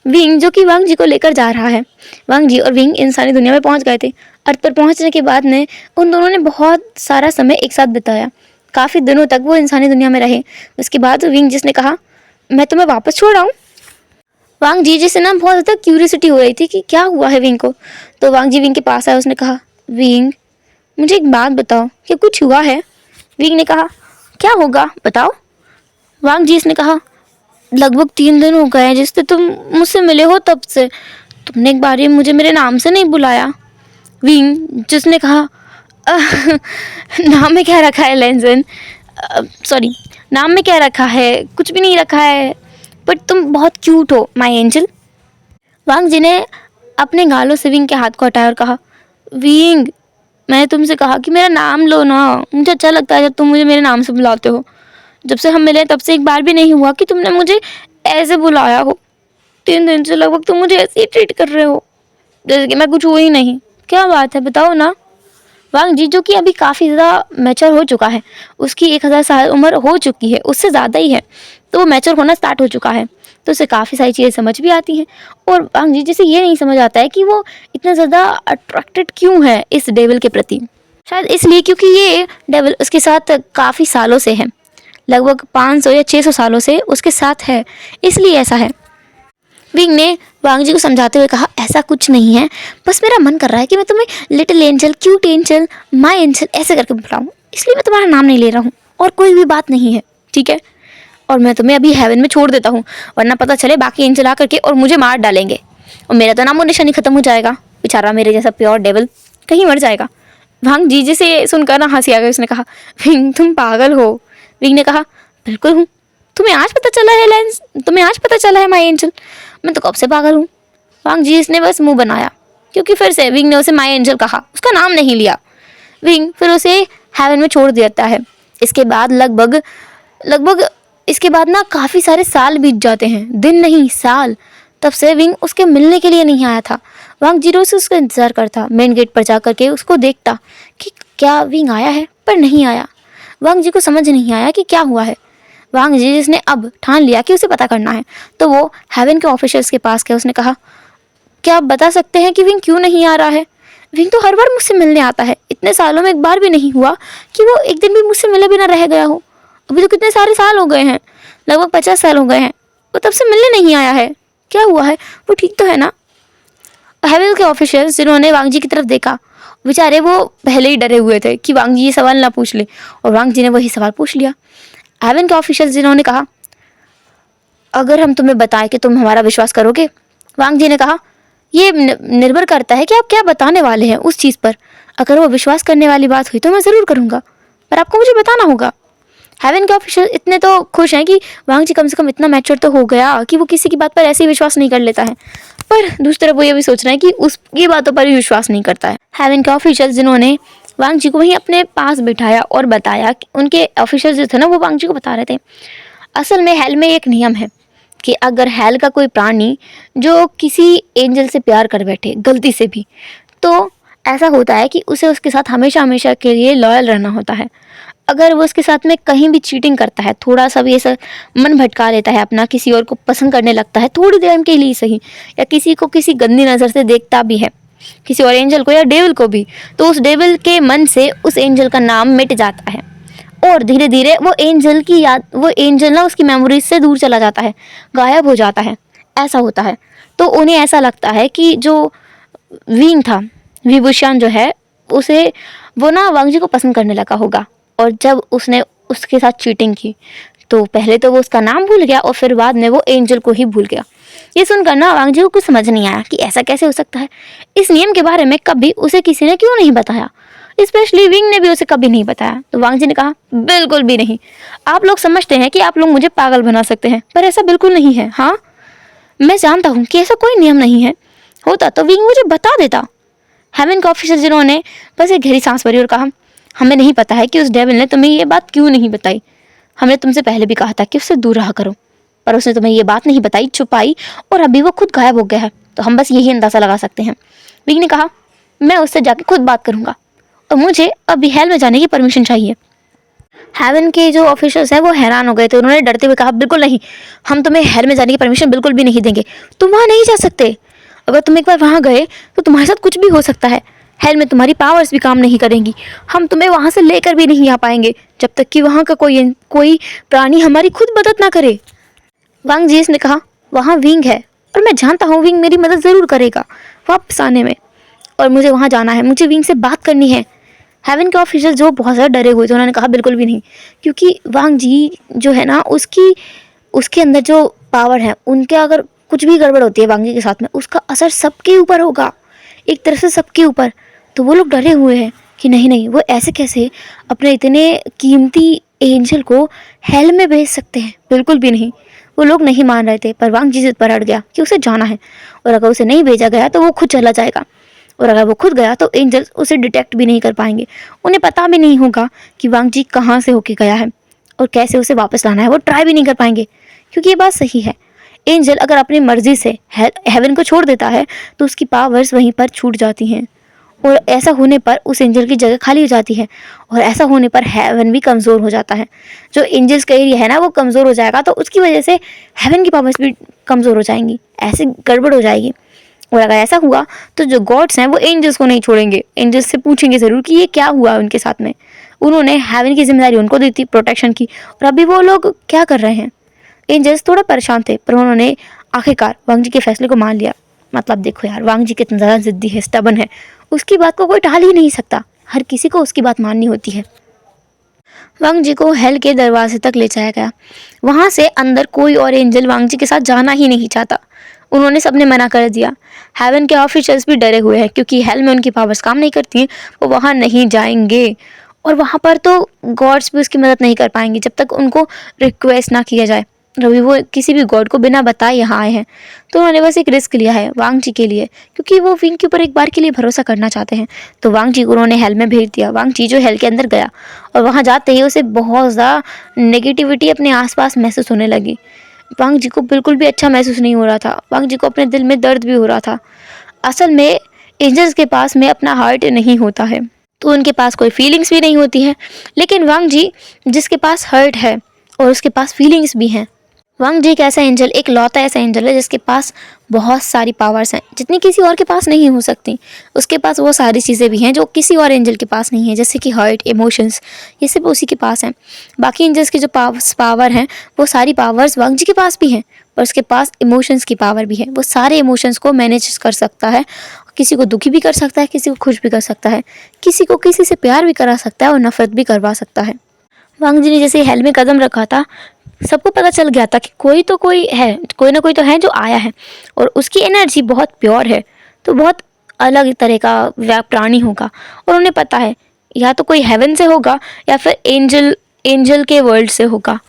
विंग जो कि वांग जी को लेकर जा रहा है, वांग जी और विंग इंसानी दुनिया में पहुंच गए थे। अर्थ पर पहुंचने के बाद ने उन दोनों ने बहुत सारा समय एक साथ बिताया, काफ़ी दिनों तक वो इंसानी दुनिया में रहे। उसके बाद विंग जिसने कहा, मैं तुम्हें वापस छोड़ रहा हूँ। वांग जी जिसे ना बहुत ज़्यादा क्यूरियोसिटी हो रही थी कि क्या हुआ है विंग को, तो वांग जी विंग के पास आया। उसने कहा, विंग मुझे एक बात बताओ, क्या कुछ हुआ है। विंग ने कहा, क्या होगा बताओ। वांग जी इसने कहा, लगभग 3 दिन हो गए हैं जिससे तुम मुझसे मिले हो, तब से तुमने एक बार मुझे मेरे नाम से नहीं बुलाया। विंग जिसने कहा, नाम में क्या रखा है लेंजन, सॉरी नाम में क्या रखा है, कुछ भी नहीं रखा है, बट तुम बहुत क्यूट हो माय एंजल। वांग जी ने अपने गालों से विंग के हाथ को हटाया और कहा, विंग मैंने तुमसे कहा कि मेरा नाम लो ना, मुझे अच्छा लगता है जब तुम मुझे मेरे नाम से बुलाते हो। जब से हम मिले तब से एक बार भी नहीं हुआ कि तुमने मुझे ऐसे बुलाया हो। 3 दिन से लगभग तुम मुझे ऐसे ही ट्रीट कर रहे हो जैसे कि मैं कुछ हुआ ही नहीं। क्या बात है बताओ ना। वांग जी जो कि अभी काफ़ी ज़्यादा मैच्योर हो चुका है, उसकी 1000 साल उम्र हो चुकी है, उससे ज़्यादा ही है, तो वो मैच्योर होना स्टार्ट हो चुका है, तो उसे काफ़ी सारी चीज़ें समझ भी आती हैं। और वांग जी जैसे ये नहीं समझ आता है कि वो इतना ज़्यादा अट्रैक्टेड क्यों है इस डेविल के प्रति। शायद इसलिए क्योंकि ये डेविल उसके साथ काफ़ी सालों से है, लगभग 500 या 600 सालों से उसके साथ है, इसलिए ऐसा है। विंग ने वांग जी को समझाते हुए कहा, ऐसा कुछ नहीं है, बस मेरा मन कर रहा है कि मैं तुम्हें little angel, cute angel, my angel ऐसे करके बुलाऊं, इसलिए मैं तुम्हारा नाम नहीं ले रहा हूँ, और कोई भी बात नहीं है, ठीक है? और मैं तुम्हें अभी हेवन में छोड़ देता हूँ, वरना पता चले बाकी एंजल आ करके और मुझे मार डालेंगे, और मेरा तो नामो निशानी खत्म हो जाएगा। बेचारा मेरे जैसा प्योर डेविल कहीं मर जाएगा। वांग जी से सुनकर ना हंसी आ गई। उसने कहा, विंग तुम पागल हो। विंग ने कहा, बिल्कुल हूँ। तुम्हें आज पता चला है लेंस, तुम्हें आज पता चला है माय एंजल, मैं तो कब से पागल हूँ। वांग जी ने बस मुंह बनाया, क्योंकि फिर से विंग ने उसे माय एंजल कहा, उसका नाम नहीं लिया। विंग फिर उसे हेवन में छोड़ देता है। इसके बाद लगभग इसके बाद ना काफ़ी सारे साल बीत जाते हैं, दिन नहीं साल। तब से विंग उसके मिलने के लिए नहीं आया था। वांग जी रोज उसका इंतजार करता, मेन गेट पर जा करके उसको देखता कि क्या विंग आया है, पर नहीं आया। वांग जी को समझ नहीं आया कि क्या हुआ है। वांग जी जिसने अब ठान लिया कि उसे पता करना है, तो वो हेवन के ऑफिसर्स के पास गया। उसने कहा, क्या आप बता सकते हैं कि विंग क्यों नहीं आ रहा है? विंग तो हर बार मुझसे मिलने आता है, इतने सालों में एक बार भी नहीं हुआ कि वो एक दिन भी मुझसे मिले बिना रह गया हो। अभी तो कितने सारे साल हो गए हैं, लगभग 50 साल हो गए हैं, वो तब से मिलने नहीं आया है। क्या हुआ है? वो ठीक तो है ना? हेवन के ऑफिसर्स जिन्होंने वांग जी की तरफ देखा, बेचारे वो पहले ही डरे हुए थे कि वांग जी ये सवाल ना पूछ ले, और वांग जी ने वही सवाल पूछ लिया। हेवन के ऑफिसर्स जिन्होंने कहा, अगर हम तुम्हें बताएं कि तुम हमारा विश्वास करोगे? वांग जी ने कहा, ये निर्भर करता है कि आप क्या बताने वाले हैं उस चीज़ पर। अगर वो विश्वास करने वाली बात हुई तो मैं ज़रूर करूँगा, पर आपको मुझे बताना होगा। हेवन के ऑफिसर इतने तो खुश हैं कि वांग जी कम से कम इतना मैच्योर तो हो गया कि वो किसी की बात पर ऐसे ही विश्वास नहीं कर लेता है, पर दूसरी तरफ वो ये भी सोच रहे हैं कि उसकी बातों पर भी विश्वास नहीं करता है। हेवन के ऑफिसर्स जिन्होंने वांग जी को वहीं अपने पास बिठाया और बताया कि उनके ऑफिसर्स जो थे ना, वो वांग जी को बता रहे थे, असल में हेल में एक नियम है कि अगर हेल का कोई प्राणी जो किसी एंजल से प्यार कर बैठे गलती से भी, तो ऐसा होता है कि उसे उसके साथ हमेशा हमेशा के लिए लॉयल रहना होता है। अगर वो उसके साथ में कहीं भी चीटिंग करता है, थोड़ा सा भी ऐसा मन भटका लेता है अपना, किसी और को पसंद करने लगता है थोड़ी देर के लिए सही, या किसी को किसी गंदी नज़र से देखता भी है, किसी और एंजल को या डेविल को भी, तो उस डेविल के मन से उस एंजल का नाम मिट जाता है, और धीरे धीरे वो एंजल ना उसकी मेमोरीज से दूर चला जाता है, गायब हो जाता है। ऐसा होता है। तो उन्हें ऐसा लगता है कि जो विंग था, विभूषण जो है, उसे वो ना वांग जी को पसंद करने लगा होगा, और जब उसने उसके साथ चीटिंग की तो पहले तो वो उसका नाम भूल गया, और फिर बाद में वो एंजल को ही भूल गया। ये सुनकर ना वांग जी को कुछ समझ नहीं आया कि ऐसा कैसे हो सकता है। इस नियम के बारे में कभी उसे किसी ने क्यों नहीं बताया, स्पेशली विंग ने भी उसे कभी नहीं बताया। तो वांग जी ने कहा, बिल्कुल भी नहीं। आप लोग समझते हैं कि आप लोग मुझे पागल बना सकते हैं, पर ऐसा बिल्कुल नहीं है। हाँ, मैं जानता हूँ कि ऐसा कोई नियम नहीं है, होता तो विंग मुझे बता देता। हेवन के ऑफिसर जिन्होंने बस एक गहरी सांस भरी और कहा, हमें नहीं पता है कि उस डेविल ने तुम्हें ये बात क्यों नहीं बताई। हमने तुमसे पहले भी कहा था कि उससे दूर रहा करो, पर उसने तुम्हें ये बात नहीं बताई, छुपाई, और अभी वो खुद गायब हो गया है। तो हम बस यही अंदाजा लगा सकते हैं। विंग ने कहा, मैं उससे जाके खुद बात करूंगा, और मुझे अभी हेल में जाने की परमिशन चाहिए। हेवन के जो ऑफिसर्स हैं वो हैरान हो गए थे। उन्होंने डरते हुए कहा, बिल्कुल नहीं, हम तुम्हें हेल में जाने की परमिशन बिल्कुल भी नहीं देंगे। तुम वहाँ नहीं जा सकते। अगर तुम एक बार वहाँ गए तो तुम्हारे साथ कुछ भी हो सकता है। हेल में तुम्हारी पावर्स भी काम नहीं करेंगी। हम तुम्हें वहाँ से लेकर भी नहीं आ पाएंगे जब तक कि वहाँ का कोई प्राणी हमारी खुद मदद ना करे। वांग जीस ने कहा, वहाँ विंग है, और मैं जानता हूँ विंग मेरी मदद ज़रूर करेगा वापस आने में, और मुझे वहाँ जाना है, मुझे विंग से बात करनी है। हेवन के ऑफिसर जो बहुत ज़्यादा डरे हुए थे, उन्होंने कहा, बिल्कुल भी नहीं, क्योंकि वांग जी जो है ना, उसके अंदर जो पावर है, उनके अगर कुछ भी गड़बड़ होती है वांग जी के साथ में, उसका असर सबके ऊपर होगा, एक तरह से सबके ऊपर। तो वो लोग डरे हुए हैं कि नहीं नहीं, वो ऐसे कैसे अपने इतने कीमती एंजल को हेल में भेज सकते हैं, बिल्कुल भी नहीं। वो लोग नहीं मान रहे थे, पर वांग जी जिद पर अड़ गया कि उसे जाना है, और अगर उसे नहीं भेजा गया तो वो खुद चला जाएगा, और अगर वो खुद गया तो एंजल्स उसे डिटेक्ट भी नहीं कर पाएंगे। उन्हें पता भी नहीं होगा कि वांग जी कहाँ से होके गया है और कैसे उसे वापस लाना है। वो ट्राई भी नहीं कर पाएंगे, क्योंकि ये बात सही है, एंजल अगर अपनी मर्जी से हेवन को छोड़ देता है तो उसकी पावर्स वहीं पर छूट जाती हैं, और ऐसा होने पर उस एंजल की जगह खाली हो जाती है, और ऐसा होने पर हेवन भी कमज़ोर हो जाता है। जो एंजल्स का एरिया है ना, वो कमज़ोर हो जाएगा, तो उसकी वजह से हेवन की पावर्स भी कमज़ोर हो जाएंगी, ऐसे गड़बड़ हो जाएगी। और अगर ऐसा हुआ तो जो गॉड्स हैं वो एंजल्स को नहीं छोड़ेंगे, एंजल्स से पूछेंगे ज़रूर कि ये क्या हुआ उनके साथ में। उन्होंने हेवन की जिम्मेदारी उनको दी थी प्रोटेक्शन की, और अभी वो लोग क्या कर रहे हैं। एंजल्स थोड़ा परेशान थे, पर उन्होंने आखिरकार वांग जी के फैसले को मान लिया। मतलब देखो यार, वांग जी कितना ज़्यादा ज़िद्दी है, स्टबन है, उसकी बात को कोई टाल ही नहीं सकता, हर किसी को उसकी बात माननी होती है। वांग जी को हेल के दरवाजे तक ले जाया गया। वहाँ से अंदर कोई और एंजल वांग जी के साथ जाना ही नहीं चाहता, उन्होंने सबने मना कर दिया। हेवन के ऑफिशियल्स भी डरे हुए हैं, क्योंकि हेल में उनकी पावर्स काम नहीं करती हैं, वो वहाँ नहीं जाएंगे। और वहाँ पर तो गॉड्स भी उसकी मदद नहीं कर पाएंगे जब तक उनको रिक्वेस्ट ना किया जाए। अभी वो किसी भी गॉड को बिना बताए यहाँ आए हैं, तो उन्होंने बस एक रिस्क लिया है वांग जी के लिए, क्योंकि वो विंग के ऊपर एक बार के लिए भरोसा करना चाहते हैं। तो वांग जी को उन्होंने हेल में भेज दिया। वांग जी जो हेल के अंदर गया, और वहाँ जाते ही उसे बहुत ज़्यादा नेगेटिविटी अपने आसपास महसूस होने लगी। वांग जी को बिल्कुल भी अच्छा महसूस नहीं हो रहा था, वांग जी को अपने दिल में दर्द भी हो रहा था। असल में एंजल्स के पास में अपना हार्ट नहीं होता है, तो उनके पास कोई फीलिंग्स भी नहीं होती है। लेकिन वांग जी जिसके पास हार्ट है और उसके पास फीलिंग्स भी हैं। वांग जी एक ऐसा एंजल, एक लौता ऐसा एंजल है जिसके पास बहुत सारी पावर्स हैं, जितनी किसी और के पास नहीं हो सकती। उसके पास वो सारी चीज़ें भी हैं जो किसी और एंजल के पास नहीं है, जैसे कि हार्ट, इमोशंस, ये सब उसी के पास हैं। बाकी एंजल्स की जो पावर हैं, वो सारी पावर्स वांग जी के पास भी हैं, पर उसके पास इमोशंस की पावर भी है। वो सारे इमोशंस को मैनेज कर सकता है, किसी को दुखी भी कर सकता है, किसी को खुश भी कर सकता है, किसी को किसी से प्यार भी करा सकता है और नफरत भी करवा सकता है। वांग जी ने जैसे हेल में कदम रखा था, सबको पता चल गया था कि कोई है, कोई ना कोई तो है जो आया है, और उसकी एनर्जी बहुत प्योर है, तो बहुत अलग तरह का प्राणी होगा। और उन्हें पता है या तो कोई हेवन से होगा या फिर एंजल के वर्ल्ड से होगा।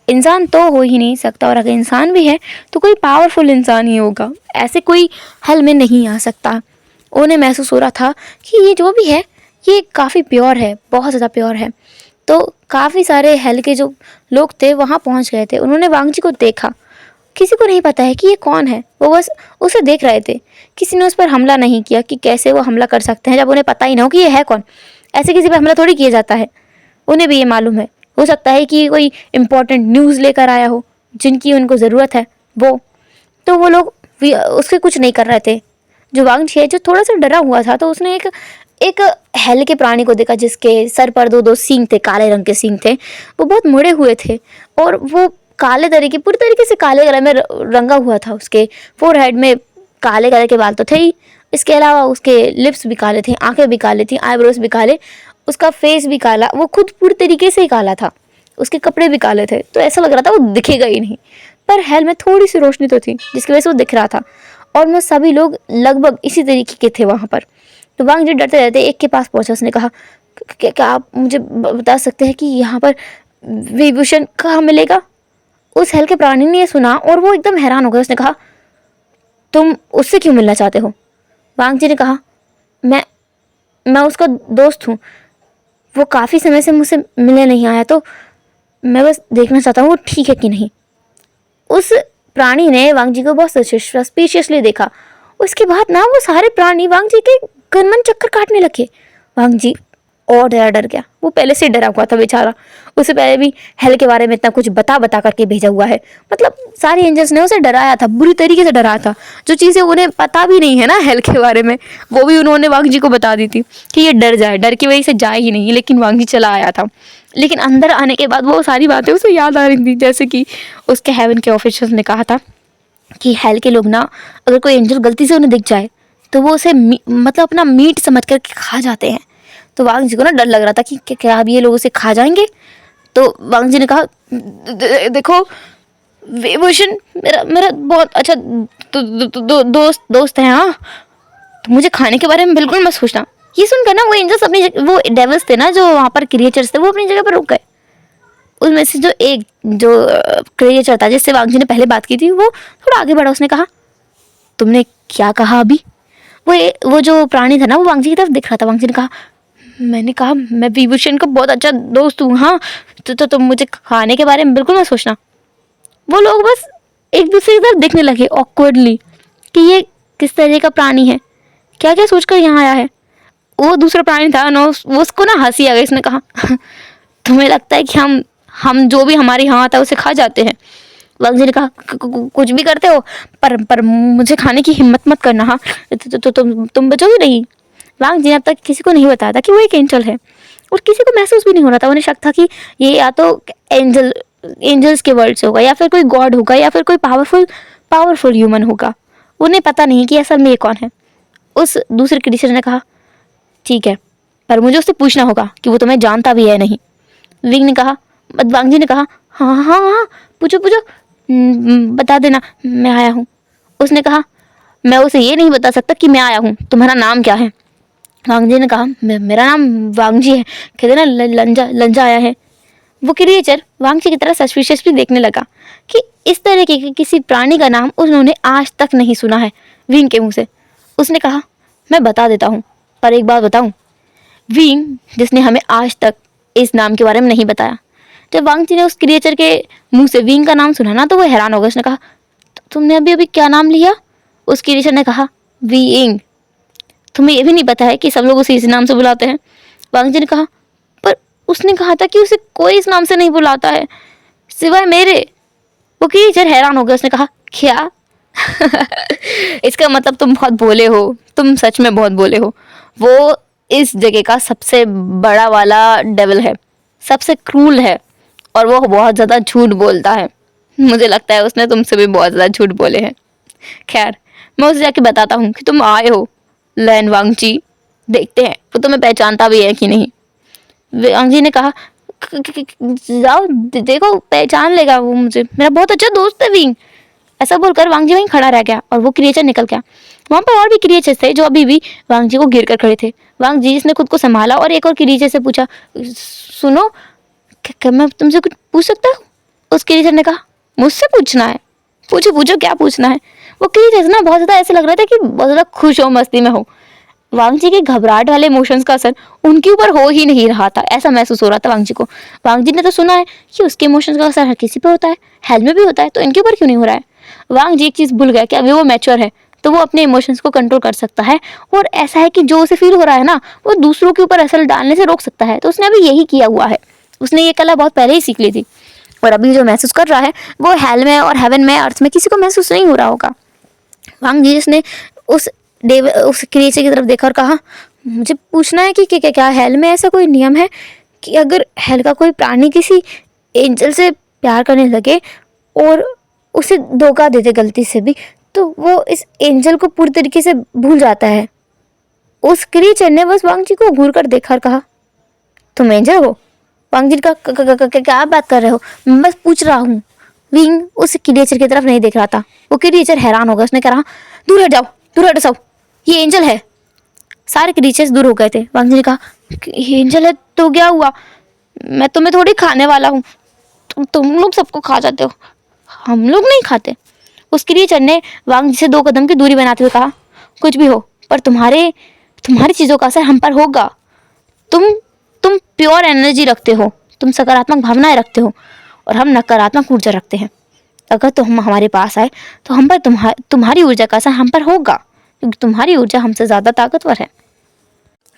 इंसान तो हो ही नहीं सकता, और अगर इंसान भी है तो कोई पावरफुल इंसान ही होगा, ऐसे कोई हेल में नहीं आ सकता। उन्हें महसूस हो रहा था कि ये जो भी है ये काफ़ी प्योर है, बहुत ज़्यादा प्योर है। तो काफ़ी सारे हेल के जो लोग थे वहाँ पहुँच गए थे, उन्होंने वांग जी को देखा। किसी को नहीं पता है कि ये कौन है, वो बस उसे देख रहे थे। किसी ने उस पर हमला नहीं किया कि कैसे वो हमला कर सकते हैं जब उन्हें पता ही ना हो कि ये है कौन। ऐसे किसी पर हमला थोड़ी किया जाता है, उन्हें भी ये मालूम है। हो सकता है कि कोई इम्पोर्टेंट न्यूज़ लेकर आया हो जिनकी उनको ज़रूरत है वो, तो वो लोग उसके कुछ नहीं कर रहे थे। जो वांग जी है, जो थोड़ा सा डरा हुआ था, तो उसने एक एक हेल के प्राणी को देखा जिसके सर पर दो सींग थे, काले रंग के सींग थे, वो बहुत मुड़े हुए थे, और वो काले तरीके, पूरी तरीके से काले कलर में रंगा हुआ था। उसके फोरहेड में काले कलर के बाल तो थे ही, इसके अलावा उसके लिप्स भी काले थे, आंखें भी काले थी, आईब्रोज भी काले, उसका फेस भी काला, वो खुद पूरी तरीके से ही काला था, उसके कपड़े भी काले थे, तो ऐसा लग रहा था वो दिखेगा ही नहीं। पर हेल में थोड़ी सी रोशनी तो थी जिसकी वजह से वो दिख रहा था, और वो सभी लोग लगभग इसी तरीके के थे वहाँ पर। तो वांग जी डरते रहते एक के पास पहुंचा। उसने कहा, क्या आप मुझे बता सकते हैं कि यहाँ पर विभूषण कहाँ मिलेगा? उस हेल के प्राणी ने ये सुना और वो एकदम हैरान हो गया। उसने कहा, तुम उससे क्यों मिलना चाहते हो? वांग जी ने कहा, मैं उसका दोस्त हूँ, वो काफ़ी समय से मुझसे मिलने नहीं आया, तो मैं बस देखना चाहता हूँ वो ठीक है कि नहीं। उस प्राणी ने वांग जी को बहुत सस्पिशियसली देखा। उसके बाद ना वो सारे प्राणी वांग जी के गनमन चक्कर काटने लगे। वांग जी और डर गया। वो पहले से डरा हुआ था बेचारा, उसे पहले भी हेल के बारे में इतना कुछ बता करके भेजा हुआ है। मतलब सारे एंजल्स ने उसे डराया था, बुरी तरीके से डराया था। जो चीज़ें उन्हें पता भी नहीं है ना हेल के बारे में, वो भी उन्होंने वांग जी को बता दी थी कि ये डर जाए, डर की वजह से जाए ही नहीं। लेकिन वांग जी चला आया था। लेकिन अंदर आने के बाद वो सारी बातें उसे याद आ रही थी, जैसे कि उसके हेवन के ऑफिसर्स ने कहा था कि हेल के लोग ना, अगर कोई एंजल गलती से उन्हें दिख जाए तो वो उसे मतलब अपना मीट समझ कर खा जाते हैं। तो वांग जी को ना डर लग रहा था कि क्या अब ये लोग उसे खा जाएंगे। तो वांग जी ने कहा, देखो विभूषण मेरा बहुत अच्छा दोस्त है, हाँ, तो मुझे खाने के बारे में बिल्कुल मत सोचना। ये सुनकर ना वो एंजल्स अपनी वो डेविल्स थे ना जो वहाँ पर क्रिएचर्स थे, वो अपनी जगह पर रुक गए। उसमें से जो क्रिएचर था जिससे वांग जी ने पहले बात की थी, वो थोड़ा आगे बढ़ा। उसने कहा, तुमने क्या कहा अभी? वो जो प्राणी था ना, वो वांग जी की तरफ दिख रहा था। वांग जी ने कहा, मैंने कहा मैं विभूषण का बहुत अच्छा दोस्त हूँ, हाँ, तो तुम मुझे खाने के बारे में बिल्कुल मत सोचना। वो लोग बस एक दूसरे की तरफ देखने लगे ऑकवर्डली कि ये किस तरह का प्राणी है, क्या क्या सोचकर यहाँ आया है। वो दूसरा प्राणी था ना, उसको ना हंसी आ गई। उसने कहा, तुम्हें लगता है कि हम जो भी हमारे यहाँ आता है उसे खा जाते हैं? वांग जी ने कहा कुछ भी करते हो पर मुझे खाने की हिम्मत मत करना। हाँ तो तुम बचोगे नहीं। वांग जी ने अब तक किसी को नहीं बताया था कि वो एक एंजल है, और किसी को महसूस भी नहीं हो रहा था। उन्हें शक था कि ये या तो एंजल्स के वर्ड से होगा, या फिर कोई गॉड होगा, या फिर कोई पावरफुल ह्यूमन होगा। उन्हें पता नहीं कि असल में ये कौन है। उस दूसरे क्रिएचर ने कहा ठीक है, पर मुझे उससे पूछना होगा कि वो तुम्हें जानता भी है नहीं। विंग ने कहा, वांग जी ने कहा हाँ हाँ हाँ पूछो पूछो, बता देना मैं आया हूँ। उसने कहा मैं उसे ये नहीं बता सकता कि मैं आया हूँ, तुम्हारा नाम क्या है। वांग जी ने कहा मेरा नाम वांग जी है, कहते ना लंजा लंजा आया है। वो क्रिएचर वांग जी की तरह सस्पिशियसली देखने लगा कि इस तरह के किसी प्राणी का नाम उन्होंने आज तक नहीं सुना है विंग के मुंह से। उसने कहा मैं बता देता हूँ, पर एक बात बताऊँ, विंग जिसने हमें आज तक इस नाम के बारे में नहीं बताया। जब वांग जी ने उस क्रिएचर के मुंह से विंग का नाम सुना ना, तो वो हैरान हो गया। उसने कहा तुमने अभी अभी क्या नाम लिया। उस क्रिएचर ने कहा विंग। तुम्हें ये भी नहीं पता है कि सब लोग उसे इस नाम से बुलाते हैं। वांग जी ने कहा पर उसने कहा था कि उसे कोई इस नाम से नहीं बुलाता है सिवाय मेरे। वो क्रिएचर हैरान हो गया। उसने कहा क्या इसका मतलब तुम बहुत बोले हो, तुम सच में बहुत बोले हो। वो इस जगह का सबसे बड़ा वाला डेविल है, सबसे क्रूल है, और वो बहुत ज़्यादा झूठ बोलता है। मुझे लगता है उसने तुमसे भी बहुत ज़्यादा झूठ बोले हैं। खैर मैं उसे जाके बताता हूँ कि तुम आए हो लैन वांग जी, देखते हैं वो तुम्हें पहचानता भी है कि नहीं। वांग जी ने कहा जाओ देखो पहचान लेगा वो मुझे, मेरा बहुत अच्छा दोस्त है विंग। ऐसा बोलकर वांग जी वहीं खड़ा रह गया और वो क्रिएचर निकल गया। वहाँ पर और भी क्रिएचर्स थे जो अभी भी वांग जी को गिर कर खड़े थे। वांग जी जिसने खुद को संभाला और एक और क्रिएचर से पूछा सुनो क्या मैं तुमसे कुछ पूछ सकता हूँ। उस क्रिएचर ने कहा मुझसे पूछना है, पूछो पूछो क्या पूछना है। वो क्रिएचर ना बहुत ज़्यादा ऐसे लग रहा था कि बहुत ज़्यादा खुश हो, मस्ती में हो। वांग जी के घबराहट वाले इमोशंस का असर उनके ऊपर हो ही नहीं रहा था, ऐसा महसूस हो रहा था वांग जी को। वांग जी ने तो सुना है कि उसके इमोशंस का असर हर किसी पे होता है, हेल में भी होता है, तो इनके ऊपर क्यों नहीं हो रहा है। वांग जी एक चीज़ भूल गया कि अभी वो मैच्योर है, तो वो अपने इमोशंस को कंट्रोल कर सकता है, और ऐसा है कि जो उसे फील हो रहा है ना, वो दूसरों के ऊपर असर डालने से रोक सकता है। तो उसने अभी यही किया हुआ है, उसने ये कला बहुत पहले ही सीख ली थी, और अभी जो महसूस कर रहा है वो हेल में और हेवन में, अर्थ में किसी को महसूस नहीं हो रहा होगा। वांग जी ने उस क्रिएचर की तरफ देखा और कहा मुझे पूछना है कि क्या हेल में ऐसा कोई नियम है कि अगर हेल का कोई प्राणी किसी एंजल से प्यार करने लगे और उसे धोखा दे दे गलती से भी, तो वो इस एंजल को पूरी तरीके से भूल जाता है। उस क्रिएचर ने बस वांग जी को घूर कर देखा और कहा तुम एंजल हो। वांग जी का क्या बात कर रहे हो, मैं बस पूछ रहा हूँ। विंग उस क्रिएचर की तरफ नहीं देख रहा था। वो क्रिएचर हैरान हो गया। उसने कहा दूर हट जाओ, दूर हट जाओ, ये एंजल है। सारे क्रिएचर्स दूर हो गए थे। वांग जी ने कहा ये एंजल है तो क्या हुआ, मैं तुम्हें थोड़ी खाने वाला हूँ, तुम लोग सबको खा जाते हो, हम लोग नहीं खाते। उस क्रिएचर ने वांग जी से 2 कदम की दूरी बनाते हुए कहा कुछ भी हो, पर तुम्हारी चीज़ों का असर हम पर होगा। तुम प्योर एनर्जी रखते हो, तुम सकारात्मक भावनाएं रखते हो, और हम नकारात्मक ऊर्जा रखते हैं। अगर तुम हमारे पास आए तो हम पर तुम्हारी ऊर्जा का असर हम पर होगा, क्योंकि तुम्हारी ऊर्जा हमसे ज़्यादा ताकतवर है।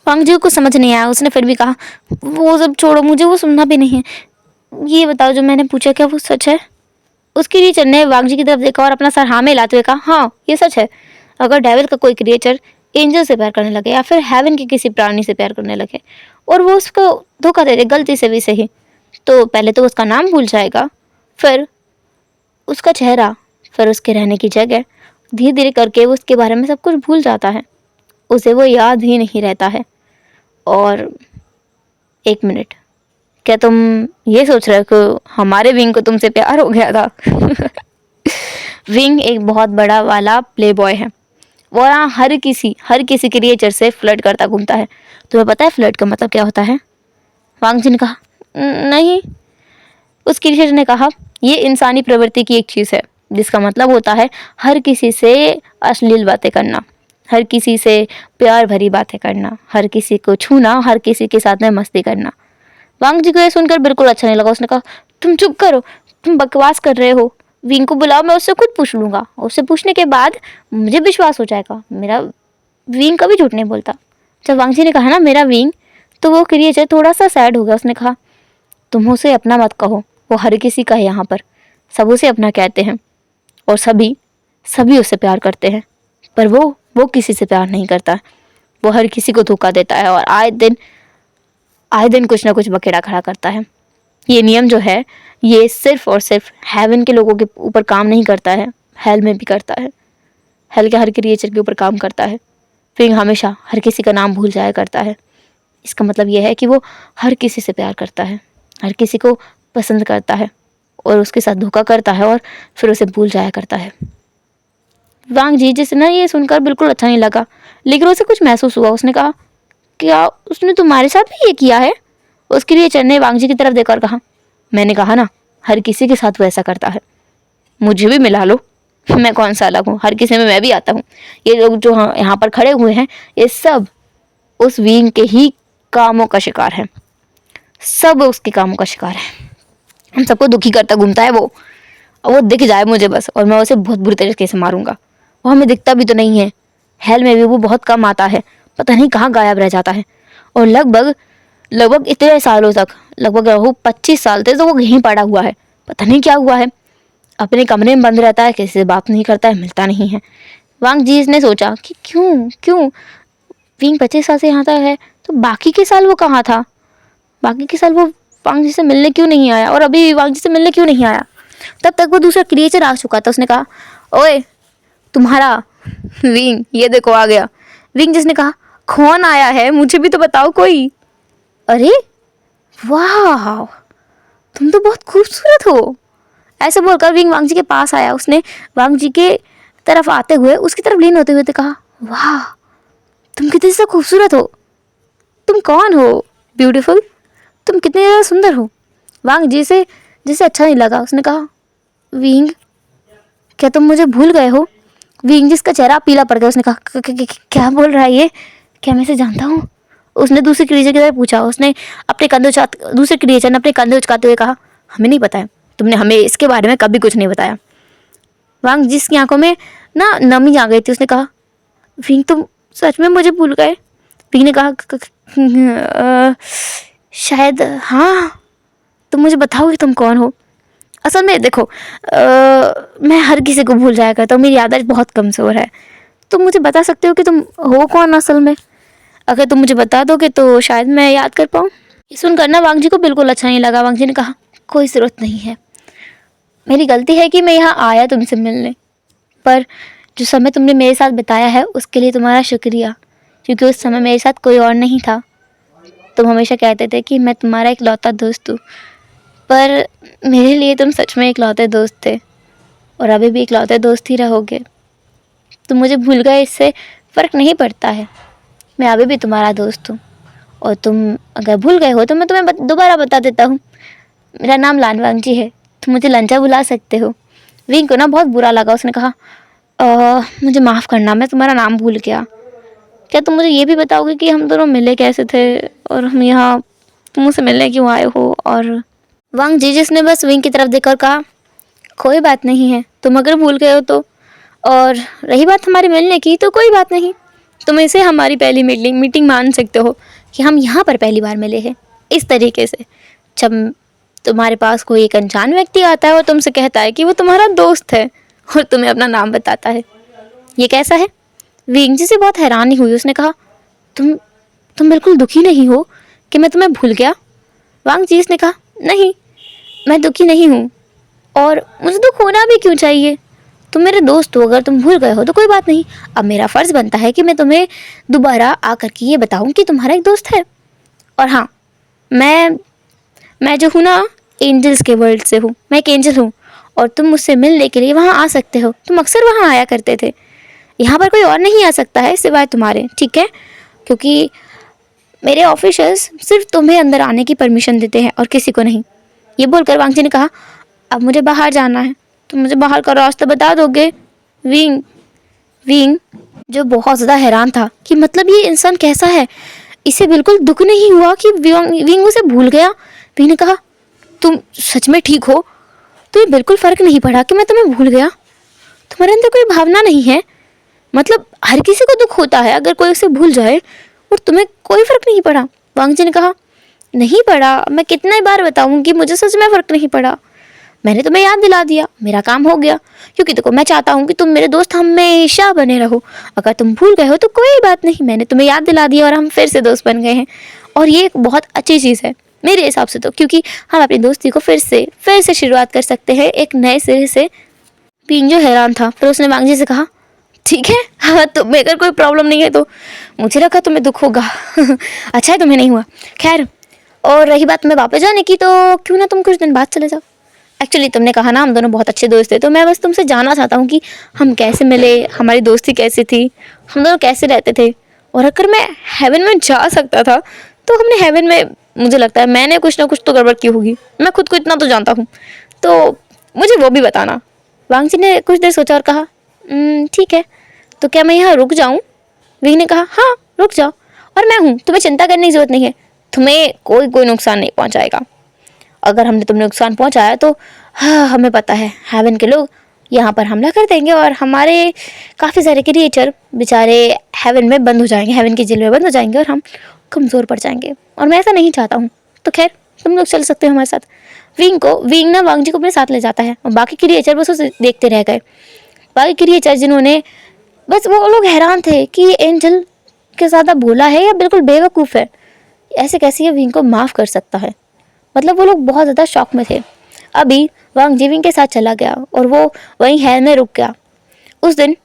वांग जी को समझ नहीं आया। उसने फिर भी कहा वो सब छोड़ो, मुझे वो सुनना भी नहीं है। ये बताओ जो मैंने पूछा क्या वो सच है। उसके क्रिएचर ने वांग जी की तरफ देखा और अपना सर हाँ में हिलाते हुए कहा हाँ ये सच है। अगर डेविल का कोई क्रिएचर एंजल से प्यार करने लगे या फिर हेवन के किसी प्राणी से प्यार करने लगे और वो उसको धोखा दे दे गलती से भी सही, तो पहले तो उसका नाम भूल जाएगा, फिर उसका चेहरा, फिर उसके रहने की जगह, धीरे धीरे करके वो उसके बारे में सब कुछ भूल जाता है, उसे वो याद ही नहीं रहता है। और 1 मिनट, क्या तुम ये सोच रहे हो कि हमारे विंग को तुमसे प्यार हो गया था। विंग एक बहुत बड़ा वाला प्ले बॉय है, वो यहाँ हर किसी क्रिएचर से फ्लर्ट करता घूमता है। तुम्हें पता है फ्लर्ट का मतलब क्या होता है। वांग जी ने कहा नहीं। उस क्रिएचर ने कहा ये इंसानी प्रवृत्ति की एक चीज़ है, जिसका मतलब होता है हर किसी से अश्लील बातें करना, हर किसी से प्यार भरी बातें करना, हर किसी को छूना, हर किसी के साथ में मस्ती करना। वांग जी को यह सुनकर बिल्कुल अच्छा नहीं लगा। उसने कहा तुम चुप करो, तुम बकवास कर रहे हो। विंग को बुलाओ, मैं उससे खुद पूछ लूँगा, उससे पूछने के बाद मुझे विश्वास हो जाएगा। मेरा विंग कभी झूठ नहीं बोलता। जब वांग जी ने कहा ना मेरा विंग, तो वो क्रिएचर थोड़ा सा सैड हो गया। उसने कहा तुम उसे अपना मत कहो, वो हर किसी का है यहाँ पर। सब उसे अपना कहते हैं और सभी सभी उससे प्यार करते हैं, पर वो किसी से प्यार नहीं करता। वो हर किसी को धोखा देता है और आए दिन कुछ ना कुछ बखेड़ा खड़ा करता है। ये नियम जो है ये सिर्फ और सिर्फ हेवन के लोगों के ऊपर काम नहीं करता है, हेल में भी करता है। हेल के हर क्रिएचर के ऊपर काम करता है। विंग हमेशा हर किसी का नाम भूल जाया करता है। इसका मतलब यह है कि वो हर किसी से प्यार करता है, हर किसी को पसंद करता है और उसके साथ धोखा करता है और फिर उसे भूल जाया करता है। वांग जी जिसे ना ये सुनकर बिल्कुल अच्छा नहीं लगा, लेकिन उसे कुछ महसूस हुआ। उसने कहा, क्या उसने तुम्हारे साथ भी ये किया है? उसके लिए चन्ने वांग जी की तरफ देखकर कहा, मैंने कहा ना, हर किसी के साथ वो ऐसा करता है। मुझे भी मिला लो, मैं कौन सा अलग हूँ, हर किसी में मैं भी आता हूँ। ये लोग जो यहाँ पर खड़े हुए हैं ये सब उस विंग के ही कामों का शिकार है, सब उसके कामों का शिकार है। हम सबको दुखी करता घूमता है वो, और वो दिख जाए मुझे बस और मैं उसे बहुत बुरी तरीके से मारूंगा। वो हमें दिखता भी तो नहीं है, हेल में भी वो बहुत कम आता है, पता नहीं कहाँ गायब रह जाता है। और लगभग इतने सालों तक, लगभग वो 25 साल थे तो वो यहीं पड़ा हुआ है, पता नहीं क्या हुआ है। अपने कमरे में बंद रहता है, किसी से बात नहीं करता है, मिलता नहीं है। वांग जी ने सोचा कि क्यों विंग 25 साल से यहाँ तक है, तो बाकी के साल वो कहाँ था? बाकी के साल वो वांग जी से मिलने क्यों नहीं आया, और अभी वांग जी से मिलने क्यों नहीं आया? तब तक वो दूसरा क्रिएचर आ चुका था। उसने कहा, ओए तुम्हारा विंग ये देखो आ गया। विंग जिसने कहा, कौन आया है, मुझे भी तो बताओ कोई। अरे वाह, तुम तो बहुत खूबसूरत हो। ऐसे बोलकर विंग वांग जी के पास आया। उसने वांग जी के तरफ आते हुए उसकी तरफ लीन होते हुए तो कहा, वाह तुम कितनी ज़्यादा खूबसूरत हो। तुम कौन हो ब्यूटीफुल, तुम कितने ज़्यादा सुंदर हो। वांग जी से जिसे अच्छा नहीं लगा उसने कहा, विंग क्या तुम मुझे भूल गए हो? विंग जिसका चेहरा पीला पड़ गया। उसने कहा, क्या बोल रहा है ये, क्या मैं इसे जानता हूँ? उसने दूसरे क्रिएचर की तरफ पूछा। उसने अपने दूसरे क्रिएचर ने अपने कंधे उचकाते हुए कहा, हमें नहीं पता है, तुमने हमें इसके बारे में कभी कुछ नहीं बताया। वांग जिसकी आंखों में ना नमी आ गई थी उसने कहा, विंग तुम सच में मुझे भूल गए? विंग ने कहा, शायद हाँ, तुम मुझे बताओगे तुम कौन हो? असल में देखो, मैं हर किसी को भूल जाया करता हूँ, मेरी याददाश्त बहुत कमज़ोर है। तुम मुझे बता सकते हो कि तुम हो कौन असल में? अगर तुम मुझे बता दोगे तो शायद मैं याद कर पाऊँ। ये सुनकर ना वांग जी को बिल्कुल अच्छा नहीं लगा। वांग जी ने कहा, कोई ज़रूरत नहीं है, मेरी गलती है कि मैं यहाँ आया तुमसे मिलने, पर जो समय तुमने मेरे साथ बिताया है उसके लिए तुम्हारा शुक्रिया, क्योंकि उस समय मेरे साथ कोई और नहीं था। तुम हमेशा कहते थे कि मैं तुम्हारा इकलौता दोस्त हूँ, पर मेरे लिए तुम सच में इकलौते दोस्त थे और अभी भी इकलौते दोस्त ही रहोगे। तुम मुझे भूल गए इससे फ़र्क नहीं पड़ता है, मैं अभी भी तुम्हारा दोस्त हूँ। और तुम अगर भूल गए हो तो मैं तुम्हें दोबारा बता देता हूँ, मेरा नाम लानवांग जी है, तुम मुझे लंचा बुला सकते हो। विंग को ना बहुत बुरा लगा। उसने कहा, मुझे माफ़ करना, मैं तुम्हारा नाम भूल गया। क्या तुम मुझे ये भी बताओगे कि हम दोनों मिले कैसे थे और हम यहाँ तुम मुझसे मिलने क्यों आए हो? और वांग जी जिसने बस विंग की तरफ देखकर कहा, कोई बात नहीं है, तुम अगर भूल गए हो तो, और रही बात हमारे मिलने की तो कोई बात नहीं, तुम इसे हमारी पहली मीटिंग मान सकते हो कि हम यहाँ पर पहली बार मिले हैं। इस तरीके से जब तुम्हारे पास कोई एक अनजान व्यक्ति आता है और तुमसे कहता है कि वो तुम्हारा दोस्त है और तुम्हें अपना नाम बताता है, ये कैसा है? विंग जी से बहुत हैरानी हुई। उसने कहा, तुम बिल्कुल दुखी नहीं हो कि मैं तुम्हें भूल गया? वांग जी ने कहा, नहीं, मैं दुखी नहीं हूँ, और मुझे दुख होना भी क्यों चाहिए? तुम मेरे दोस्त हो, अगर तुम भूल गए हो तो कोई बात नहीं। अब मेरा फ़र्ज़ बनता है कि मैं तुम्हें दोबारा आकर के ये बताऊं कि तुम्हारा एक दोस्त है। और हाँ, मैं जो हूँ ना, एंजल्स के वर्ल्ड से हूँ, मैं एक एंजल हूँ और तुम मुझसे मिलने के लिए वहाँ आ सकते हो। तुम अक्सर वहाँ आया करते थे, यहाँ पर कोई और नहीं आ सकता है सिवाय तुम्हारे, ठीक है? क्योंकि मेरे ऑफिसर्स सिर्फ तुम्हें अंदर आने की परमिशन देते हैं और किसी को नहीं। ये बोलकर वांग जी ने कहा, अब मुझे बाहर जाना है, तुम मुझे बाहर का रास्ता बता दोगे? विंग जो बहुत ज़्यादा हैरान था कि मतलब ये इंसान कैसा है, इसे बिल्कुल दुख नहीं हुआ कि विंग उसे भूल गया। विंग ने कहा, तुम सच में ठीक हो? तुम्हें बिल्कुल फ़र्क नहीं पड़ा कि मैं तुम्हें भूल गया? तुम्हारे अंदर कोई भावना नहीं है? मतलब हर किसी को दुख होता है अगर कोई उसे भूल जाए, और तुम्हें कोई फ़र्क नहीं पड़ा? वांग जी ने कहा, नहीं पड़ा, मैं कितना ही बार बताऊं कि मुझे सच में फ़र्क नहीं पड़ा। मैंने तुम्हें याद दिला दिया, मेरा काम हो गया। क्योंकि देखो मैं चाहता हूँ कि तुम मेरे दोस्त हमेशा बने रहो। अगर तुम भूल गए हो तो कोई बात नहीं, मैंने तुम्हें याद दिला दिया और हम फिर से दोस्त बन गए हैं। और ये एक बहुत अच्छी चीज़ है मेरे हिसाब से तो, क्योंकि हम अपनी दोस्ती को फिर से शुरुआत कर सकते हैं एक नए सिरे से। पिंग जो हैरान था, फिर उसने वांग जी से कहा, ठीक है, हाँ तुम्हें अगर कोई प्रॉब्लम नहीं है तो। मुझे लगा तुम्हें दुख होगा। अच्छा है तुम्हें नहीं हुआ। खैर, और रही बात मैं वापस जाने की, तो क्यों ना तुम कुछ दिन बाद चले जाओ। एक्चुअली तुमने कहा ना हम दोनों बहुत अच्छे दोस्त थे, तो मैं बस तुमसे जानना चाहता हूँ कि हम कैसे मिले, हमारी दोस्ती कैसी थी, हम दोनों कैसे रहते थे। और अगर मैं हेवन में जा सकता था तो हमने हेवन में, मुझे लगता है मैंने कुछ ना कुछ तो गड़बड़ की होगी, मैं खुद को इतना तो जानता हूँ, तो मुझे वो भी बताना। वांग जी ने कुछ देर सोचा और कहा, ठीक है, तो क्या मैं यहाँ रुक जाऊँ?" विंग ने कहा, हाँ रुक जाओ, और मैं हूँ, तुम्हें चिंता करने की जरूरत नहीं है, तुम्हें कोई नुकसान नहीं पहुँचाएगा। अगर हमने तुम्हें नुकसान पहुँचाया तो हाँ, हमें पता है हेवन के लोग यहाँ पर हमला कर देंगे और हमारे काफ़ी सारे क्रिएचर बेचारे हेवन में बंद हो जाएंगे, हेवन की जेल में बंद हो जाएंगे और हम कमज़ोर पड़ जाएंगे, और मैं ऐसा नहीं चाहता हूँ। तो खैर तुम लोग चल सकते हो हमारे साथ। विंग ना वांग जी को अपने साथ ले जाता है और बाकी क्रिएचर बस उसे देखते रह गए। बाकी क्रिएचर जिन्होंने, बस वो लोग हैरान थे कि ये एंजल के ज़्यादा भोला है या बिल्कुल बेवकूफ़ है, ऐसे कैसे ये विंग को माफ़ कर सकता है। मतलब वो लोग बहुत ज़्यादा शॉक में थे। अभी वांग जी विंग के साथ चला गया और वो वहीं हेल में रुक गया। उस दिन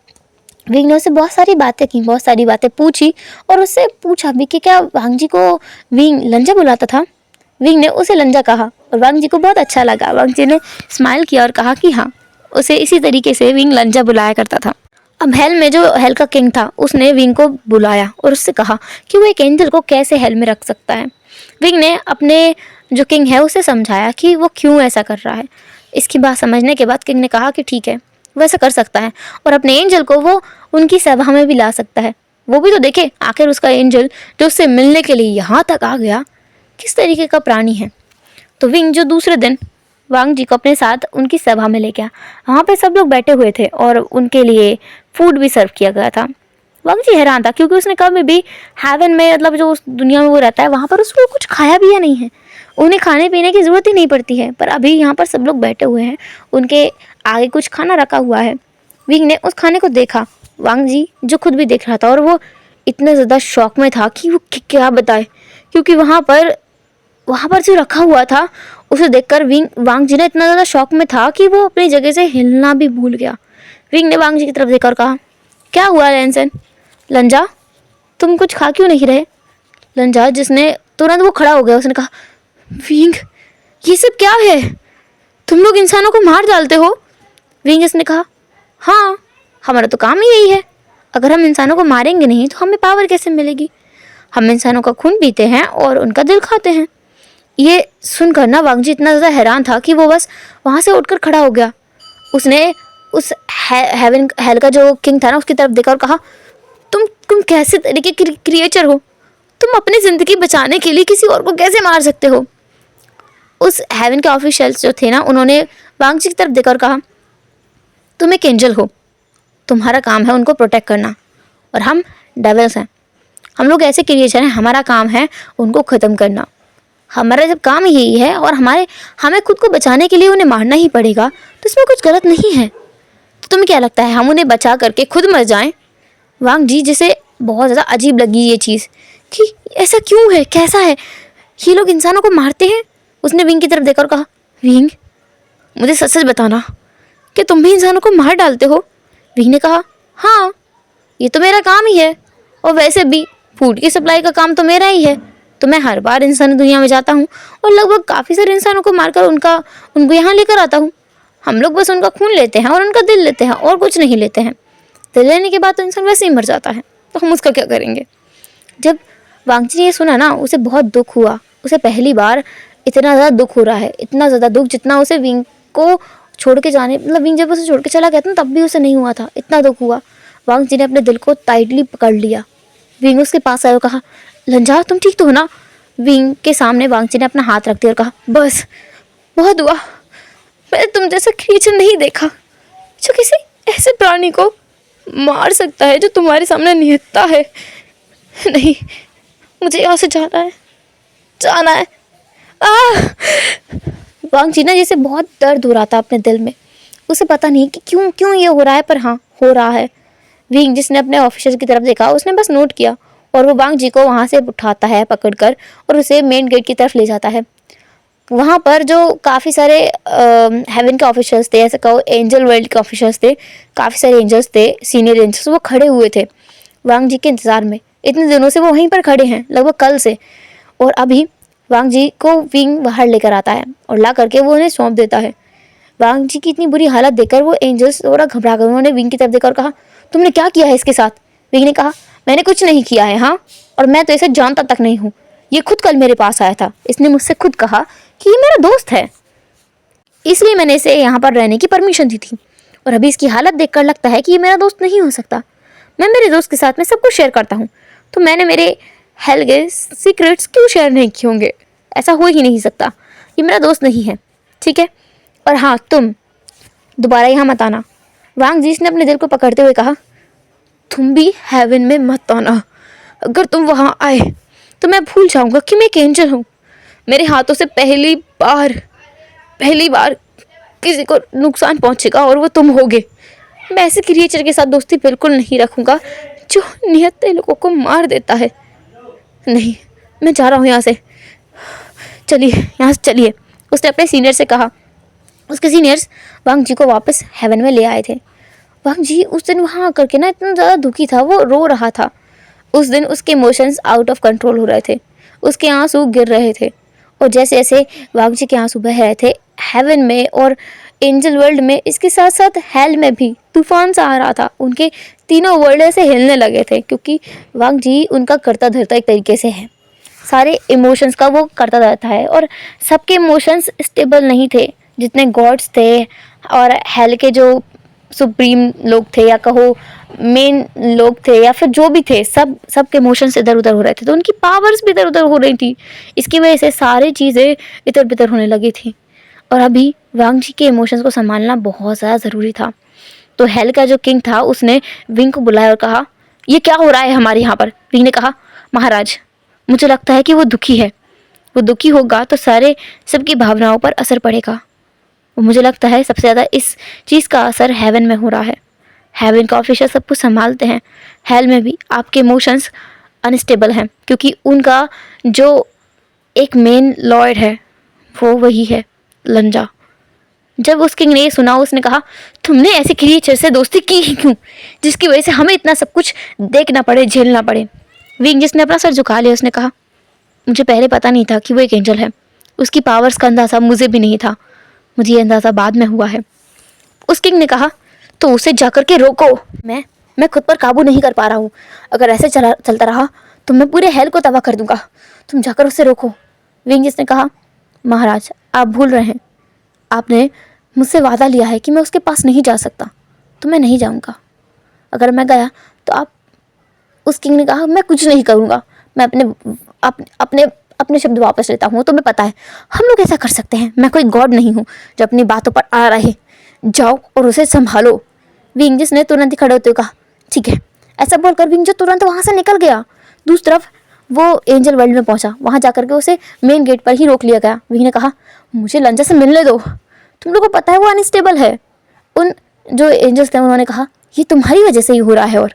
विंग ने उससे बहुत सारी बातें की, बहुत सारी बातें पूछी, और उससे पूछा भी कि क्या वांग जी को विंग लंजा बुलाता था। विंग ने उसे लंजा कहा और वांग जी को बहुत अच्छा लगा। वांग जी ने स्माइल किया और कहा कि हाँ, उसे इसी तरीके से विंग लंजा बुलाया करता था। अब हेल में जो हेल का किंग था उसने विंग को बुलाया और उससे कहा कि वो एक एंजल को कैसे हेल में रख सकता है। विंग ने अपने जो किंग है उसे समझाया कि वो क्यों ऐसा कर रहा है। इसकी बात समझने के बाद किंग ने कहा कि ठीक है, वो ऐसा कर सकता है और अपने एंजल को वो उनकी सभा में भी ला सकता है। वो भी तो देखे आखिर उसका एंजल जो उससे मिलने के लिए यहाँ तक आ गया किस तरीके का प्राणी है। तो विंग जो दूसरे दिन वांग जी को अपने साथ उनकी सभा में ले गया। वहाँ पे सब लोग बैठे हुए थे और उनके लिए फूड भी सर्व किया गया था। वांग जी हैरान था क्योंकि उसने कभी भी हेवन में, मतलब जो उस दुनिया में वो रहता है वहाँ पर उसको कुछ खाया भी या नहीं है, उन्हें खाने पीने की ज़रूरत ही नहीं पड़ती है। पर अभी यहाँ पर सब लोग बैठे हुए हैं, उनके आगे कुछ खाना रखा हुआ है। विंग ने उस खाने को देखा, वांग जी जो खुद भी देख रहा था, और वो इतना ज़्यादा शॉक में था कि वो क्या बताए, क्योंकि वहाँ पर जो रखा हुआ था उसे देखकर वांग जी ने इतना ज़्यादा शॉक में था कि वो अपनी जगह से हिलना भी भूल गया। विंग ने वांग जी की तरफ देखकर कहा, क्या हुआ लैंसन? लंजा, तुम कुछ खा क्यों नहीं रहे? लंजा जिसने तुरंत वो खड़ा हो गया, उसने कहा, विंग ये सब क्या है? तुम लोग इंसानों को मार डालते हो? विंग ने कहा, हाँ हमारा तो काम ही यही है, अगर हम इंसानों को मारेंगे नहीं तो हमें पावर कैसे मिलेगी? हम इंसानों का खून पीते हैं और उनका दिल खाते हैं। ये सुनकर ना वांग जी इतना ज़्यादा हैरान था कि वो बस वहाँ से उठकर खड़ा हो गया। उसने उस हेल का जो किंग था ना उसकी तरफ देखा और कहा, तुम कैसे तरीके के क्रिएचर हो? तुम अपनी ज़िंदगी बचाने के लिए किसी और को कैसे मार सकते हो? उस हेवन के ऑफिशियल्स जो थे ना, उन्होंने वांग जी की तरफ देखा और कहा, तुम एक एंजल हो, तुम्हारा काम है उनको प्रोटेक्ट करना, और हम डेविल्स हैं, हम लोग ऐसे क्रिएचर हैं, हमारा काम है उनको ख़त्म करना। हमारा जब काम यही है और हमें खुद को बचाने के लिए उन्हें मारना ही पड़ेगा, तो इसमें कुछ गलत नहीं है। तो तुम्हें क्या लगता है हम उन्हें बचा करके खुद मर जाएं? वांग जी जिसे बहुत ज़्यादा अजीब लगी ये चीज़ कि ऐसा क्यों है, कैसा है, ये लोग इंसानों को मारते हैं। उसने विंग की तरफ देखकर कहा, विंग मुझे सच सच बताना कि तुम भी इंसानों को मार डालते हो? विंग ने कहा, हाँ ये तो मेरा काम ही है, और वैसे भी फूड की सप्लाई का काम तो मेरा ही है। तो मैं हर बार इंसानी दुनिया में जाता हूँ और लगभग काफ़ी सारे इंसानों को मारकर उनको यहाँ लेकर आता हूँ। हम लोग बस उनका खून लेते हैं और उनका दिल लेते हैं और कुछ नहीं लेते हैं। दिल लेने के बाद तो इंसान वैसे ही मर जाता है, तो हम उसका क्या करेंगे? जब वांग जी ने ये सुना ना, उसे बहुत दुख हुआ। उसे पहली बार इतना ज़्यादा दुख हो रहा है, इतना ज़्यादा दुख जितना उसे विंग को छोड़ के जाने, मतलब विंग जब उसे छोड़ के चला गया था तब भी उसे नहीं हुआ था, इतना दुख हुआ। वांग जी ने अपने दिल को टाइटली पकड़ लिया। विंग उसके पास आया और कहा, लंजा तुम ठीक तो हो ना? विंग के सामने वांग जी ने अपना हाथ रख दिया और कहा, बस बहुत हुआ, मैंने तुम जैसा क्रिएचर नहीं देखा जो किसी ऐसे प्राणी को मार सकता है जो तुम्हारे सामने निहत्था है। नहीं, मुझे यहाँ से जाना है। वांग जी ना जैसे बहुत दर्द हो रहा था अपने दिल में, उसे पता नहीं कि क्यों क्यों ये हो रहा है, पर हाँ हो रहा है। विंग जिसने अपने ऑफिसर की तरफ देखा, उसने बस नोट किया और वो वांग जी को वहाँ से उठाता है पकड़कर और उसे मेन गेट की तरफ ले जाता है। वहाँ पर जो काफ़ी सारे हेवन के ऑफिसर्स थे, ऐसे कहो एंजल वर्ल्ड के ऑफिसर्स थे, काफ़ी सारे एंजल्स थे, सीनियर एंजल्स, वो खड़े हुए थे वांग जी के इंतज़ार में। इतने दिनों से वो वहीं पर खड़े हैं, लगभग कल से। और अभी वांग जी को विंग बाहर लेकर आता है और ला करके वो उन्हें सौंप देता है। वांग जी की इतनी बुरी हालत देखकर वो एंजल्स थोड़ा घबरा गए। उन्होंने विंग की तरफ देखकर कहा, तुमने क्या किया है इसके साथ? विंग ने कहा, मैंने कुछ नहीं किया है, हाँ, और मैं तो इसे जानता तक नहीं हूँ। ये खुद कल मेरे पास आया था, इसने मुझसे खुद कहा कि ये मेरा दोस्त है, इसलिए मैंने इसे यहाँ पर रहने की परमिशन दी थी। और अभी इसकी हालत देखकर लगता है कि ये मेरा दोस्त नहीं हो सकता। मैं मेरे दोस्त के साथ में सब कुछ शेयर करता हूँ, तो मैंने मेरे हेल के सीक्रेट्स क्यों शेयर नहीं किए होंगे? ऐसा हो ही नहीं सकता, ये मेरा दोस्त नहीं है, ठीक है? और हाँ, तुम दोबारा यहाँ मत आना। वांग जीस ने अपने दिल को पकड़ते हुए कहा, तुम भी हेवन में मत आना। अगर तुम वहाँ आए तो मैं भूल जाऊँगा कि मैं एक एंजल हूँ। मेरे हाथों से पहली बार किसी को नुकसान पहुँचेगा और वो तुम होगे। मैं ऐसे क्रिएचर के साथ दोस्ती बिल्कुल नहीं रखूँगा जो निहत्थे लोगों को मार देता है। नहीं, मैं जा रहा हूँ यहाँ से, चलिए यहाँ से चलिए, उसने अपने सीनियर से कहा। उसके सीनियर्स वांग जी को वापस हेवन में ले आए थे। वांग जी उस दिन वहाँ आकर के ना इतना ज़्यादा दुखी था, वो रो रहा था। उस दिन उसके इमोशंस आउट ऑफ कंट्रोल हो रहे थे, उसके आंसू गिर रहे थे। और जैसे जैसे वांग जी के आंसू बह रहे थे हेवन में और एंजल वर्ल्ड में, इसके साथ साथ हेल में भी तूफान सा आ रहा था। उनके तीनों वर्ल्ड ऐसे हिलने लगे थे, क्योंकि वांग जी उनका करता धरता एक तरीके से है, सारे इमोशंस का वो करता रहता है। और सबके इमोशंस स्टेबल नहीं थे, जितने गॉड्स थे और हेल के जो सुप्रीम लोग थे या कहो मेन लोग थे या फिर जो भी थे, सबके इमोशंस इधर उधर हो रहे थे, तो उनकी पावर्स भी इधर उधर हो रही थी। इसकी वजह से सारी चीज़ें इधर बिधर होने लगी थी। और अभी वांग जी के इमोशंस को संभालना बहुत ज़्यादा ज़रूरी था। तो हेल का जो किंग था उसने विंग को बुलाया और कहा, ये क्या हो रहा है हमारे यहाँ पर? विंग ने कहा, महाराज, मुझे लगता है कि वो दुखी है। वो दुखी होगा तो सारे सबकी भावनाओं पर असर पड़ेगा। और मुझे लगता है सबसे ज़्यादा इस चीज़ का असर हेवन में हो रहा है। हेवन का ऑफिसर सब कुछ संभालते हैं, हेल में भी आपके इमोशंस अनस्टेबल हैं, क्योंकि उनका जो एक मेन लॉर्ड है वो वही है लंजा। जब उस किंग ने ये सुना, उसने कहा, तुमने ऐसे क्रिएचर से दोस्ती की ही क्यों, जिसकी वजह से हमें इतना सब कुछ देखना पड़े, झेलना पड़े? विंग जिसने अपना सर झुका लिया, उसने कहा, मुझे पहले पता नहीं था कि वो एक एंजल है। उसकी पावर्स का अंदाज़ा मुझे भी नहीं था, मुझे ये अंदाज़ा बाद में हुआ है। उस किंग ने कहा, तो उसे जाकर के रोको। मैं खुद पर काबू नहीं कर पा रहा हूँ, अगर ऐसे चलता रहा तो मैं पूरे हेल को तबाह कर दूंगा। तुम जाकर उसे रोको। विंग जिसने कहा, महाराज, आप भूल रहे हैं, आपने मुझसे वादा लिया है कि मैं उसके पास नहीं जा सकता, तो मैं नहीं जाऊँगा। अगर मैं गया तो आप, उस किंग ने कहा, मैं कुछ नहीं करूँगा, मैं अपने शब्द वापस लेता हूँ। तुम्हें पता है हम लोग ऐसा कर सकते हैं, मैं कोई गॉड नहीं हूँ जो अपनी बातों पर आ रहे। जाओ और उसे संभालो। विंग जिसने तुरंत ही खड़े होते हुए कहा, ठीक है। ऐसा बोलकर विंग जो तुरंत वहाँ से निकल गया। दूसरी तरफ वो एंजल वर्ल्ड में पहुँचा, वहाँ जाकर के उसे मेन गेट पर ही रोक लिया गया। विंग ने कहा, मुझे लंजा से मिलने दो, तुम लोगों को पता है वो अनस्टेबल है। उन जो एंजल्स थे उन्होंने कहा, ये तुम्हारी वजह से ही हो रहा है, और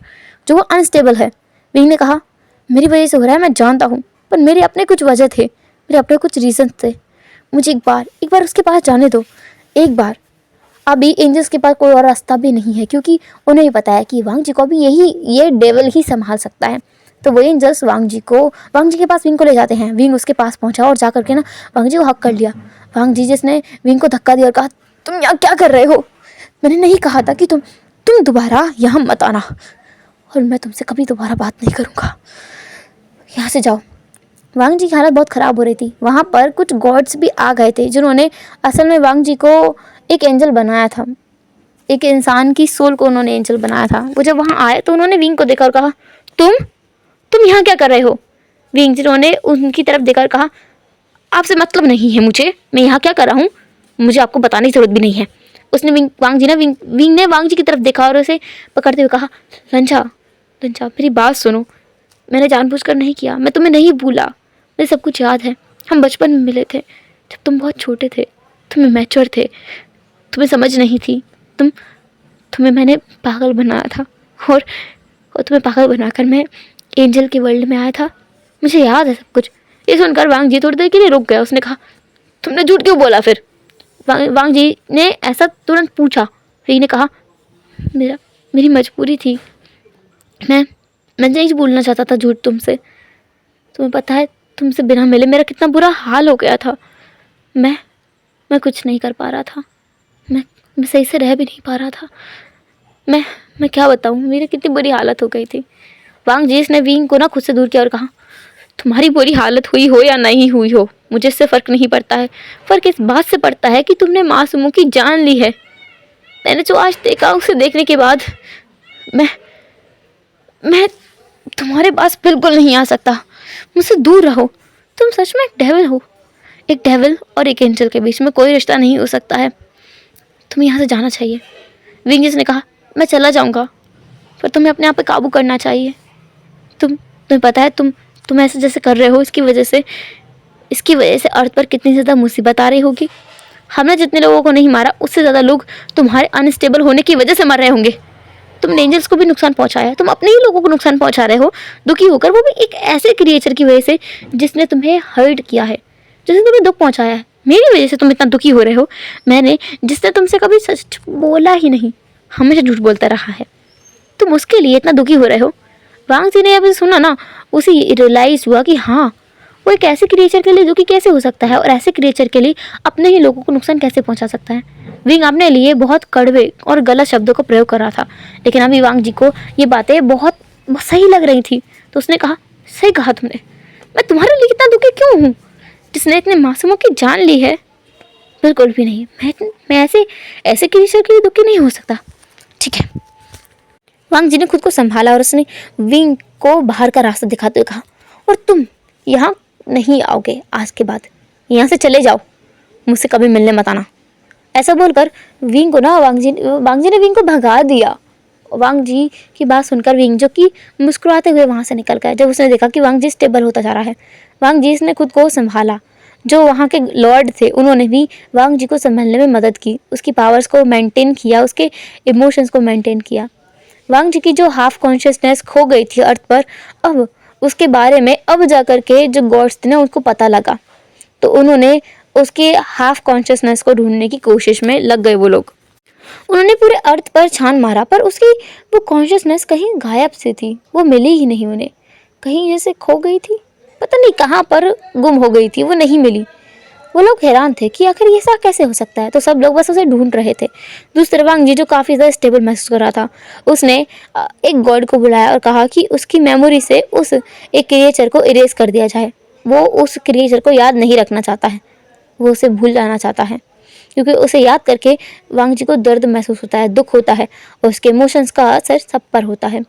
जो वो अनस्टेबल है। विंग ने कहा, मेरी वजह से हो रहा है, मैं जानता हूँ, पर मेरे अपने कुछ वजह थे, मेरे अपने कुछ रीज़न थे। मुझे एक बार उसके पास जाने दो, एक बार। अभी एंजल्स के पास कोई और रास्ता भी नहीं है, क्योंकि उन्हें भी पता है कि वांग जी को भी ये डेविल ही संभाल सकता है। तो वो एंजल्स वांग जी के पास विंग को ले जाते हैं। विंग उसके पास पहुंचा और जा करके ना वांग जी को हक कर लिया। वांग जी जिसने विंग को धक्का दिया और कहा, तुम यहाँ क्या कर रहे हो? मैंने नहीं कहा था कि तुम दोबारा यहाँ मत आना, और मैं तुमसे कभी दोबारा बात नहीं करूँगा, यहाँ से जाओ। वांग जी की हालत बहुत ख़राब हो रही थी। वहाँ पर कुछ गॉड्स भी आ गए थे, जिन्होंने असल में वांग जी को एक एंजल बनाया था, एक इंसान की सोल को उन्होंने एंजल बनाया था। वो जब वहाँ आए तो उन्होंने विंग को देखा और कहा, तुम यहाँ क्या कर रहे हो? विंग जिन्होंने उनकी तरफ देखकर कहा, आपसे मतलब नहीं है मुझे, मैं यहाँ क्या कर रहा हूँ मुझे आपको बताने की जरूरत भी नहीं है। उसने विंग ने वांग जी की तरफ देखा और उसे पकड़ते हुए कहा, लंजा मेरी बात सुनो, मैंने जानबूझकर नहीं किया, मैं तुम्हें नहीं भूला, मुझे सब कुछ याद है। हम बचपन में मिले थे जब तुम बहुत छोटे थे, तुम्हें मैच्योर थे, तुम्हें समझ नहीं थी। तुम्हें मैंने पागल बनाया था और तुम्हें पागल बनाकर मैं एंजल के वर्ल्ड में आया था। मुझे याद है सब कुछ। ये सुनकर वांग जी थोड़ी देर के लिए रुक गया। उसने कहा, तुमने झूठ क्यों बोला फिर? वांग जी ने ऐसा तुरंत पूछा। विंग ने कहा, मेरी मजबूरी थी। मैं नहीं बोलना चाहता था झूठ तुमसे। तुम्हें पता है तुमसे बिना मिले मेरा कितना बुरा हाल हो गया था। मैं कुछ नहीं कर पा रहा था। मैं सही से रह भी नहीं पा रहा था। मैं क्या बताऊँ, मेरी कितनी बुरी हालत हो गई थी। वांग जी ने विंग को ना खुद से दूर किया और कहा, तुम्हारी बुरी हालत हुई हो या नहीं हुई हो, मुझे इससे फ़र्क नहीं पड़ता है। फ़र्क इस बात से पड़ता है कि तुमने मासूमों की जान ली है। मैंने जो आज देखा उसे देखने के बाद मैं तुम्हारे पास बिल्कुल नहीं आ सकता। मुझसे दूर रहो। तुम सच में एक डेविल हो। एक डेविल और एक एंजल के बीच में कोई रिश्ता नहीं हो सकता है। तुम्हें यहाँ से जाना चाहिए। विंगेस ने कहा, मैं चला जाऊँगा, पर तुम्हें अपने आप पे काबू करना चाहिए। तुम्हें पता है तुम ऐसे जैसे कर रहे हो, इसकी वजह से अर्थ पर कितनी ज़्यादा मुसीबत आ रही होगी। हमने जितने लोगों को नहीं मारा उससे ज़्यादा लोग तुम्हारे अनस्टेबल होने की वजह से मर रहे होंगे। तुमने एंजल्स को भी नुकसान पहुंचाया, तुम अपने ही लोगों को नुकसान पहुंचा रहे हो, दुखी होकर, वो भी एक ऐसे क्रिएचर की वजह से जिसने तुम्हें हर्ट किया है, जिसने तुम्हें दुख पहुंचाया है। मेरी वजह से तुम इतना दुखी हो रहे हो। मैंने जिसने तुमसे कभी सच बोला ही नहीं, हमेशा झूठ बोलता रहा है, तुम उसके लिए इतना दुखी हो रहे हो। वांग जी ने अभी सुना ना, उसे रियलाइज हुआ कि हाँ, वो एक ऐसे क्रिएचर के लिए दुखी कैसे हो सकता है और ऐसे क्रिएचर के लिए अपने ही लोगों को नुकसान कैसे पहुंचा सकता है। विंग अपने लिए बहुत कड़वे और गलत शब्दों का प्रयोग कर रहा था, लेकिन अभी वांग जी को ये बातें बहुत सही लग रही थी। तो उसने कहा, सही कहा तुमने, मैं तुम्हारे लिए इतना दुखी क्यों हूँ जिसने इतने मासूमों की जान ली है? बिल्कुल भी नहीं। मैं ऐसे क्रिएचर के लिए दुखी नहीं हो सकता। ठीक है। वांग जी ने खुद को संभाला और उसने विंग को बाहर का रास्ता दिखाते हुए कहा, और तुम यहाँ नहीं आओगे आज के बाद, यहाँ से चले जाओ, मुझसे कभी मिलने मत आना। ऐसा बोलकर विंग को ना वांग जी ने विंग को भगा दिया। वांग जी की बात सुनकर विंग, जो कि मुस्कुराते हुए वहाँ से निकल गया जब उसने देखा कि वांग जी स्टेबल होता जा रहा है। वांग जी ने खुद को संभाला। जो वहाँ के लॉर्ड थे उन्होंने भी वांग जी को संभालने में मदद की, उसकी पावर्स को मेंटेन किया, उसके इमोशंस को मेंटेन किया। वांग जी की जो हाफ कॉन्शियसनेस खो गई थी अर्थ पर, अब उसके बारे में अब जाकर के जो गॉड्स थे ना उनको पता लगा, तो उन्होंने उसके हाफ कॉन्शियसनेस को ढूंढने की कोशिश में लग गए। वो लोग उन्होंने पूरे अर्थ पर छान मारा, पर उसकी वो कॉन्शियसनेस कहीं गायब सी थी, वो मिली ही नहीं उन्हें, कहीं जैसे खो गई थी, पता नहीं कहाँ पर गुम हो गई थी, वो नहीं मिली। वो लोग हैरान थे कि आखिर ये ऐसा कैसे हो सकता है, तो सब लोग बस उसे ढूंढ रहे थे। दूसरे वांग जी, जो काफ़ी ज़्यादा स्टेबल महसूस कर रहा था, उसने एक गॉड को बुलाया और कहा कि उसकी मेमोरी से उस एक क्रिएचर को इरेज कर दिया जाए। वो उस क्रिएचर को याद नहीं रखना चाहता है, वो उसे भूल जाना चाहता है, क्योंकि उसे याद करके वांग जी को दर्द महसूस होता है, दुख होता है, और उसके इमोशंस का असर सब पर होता है।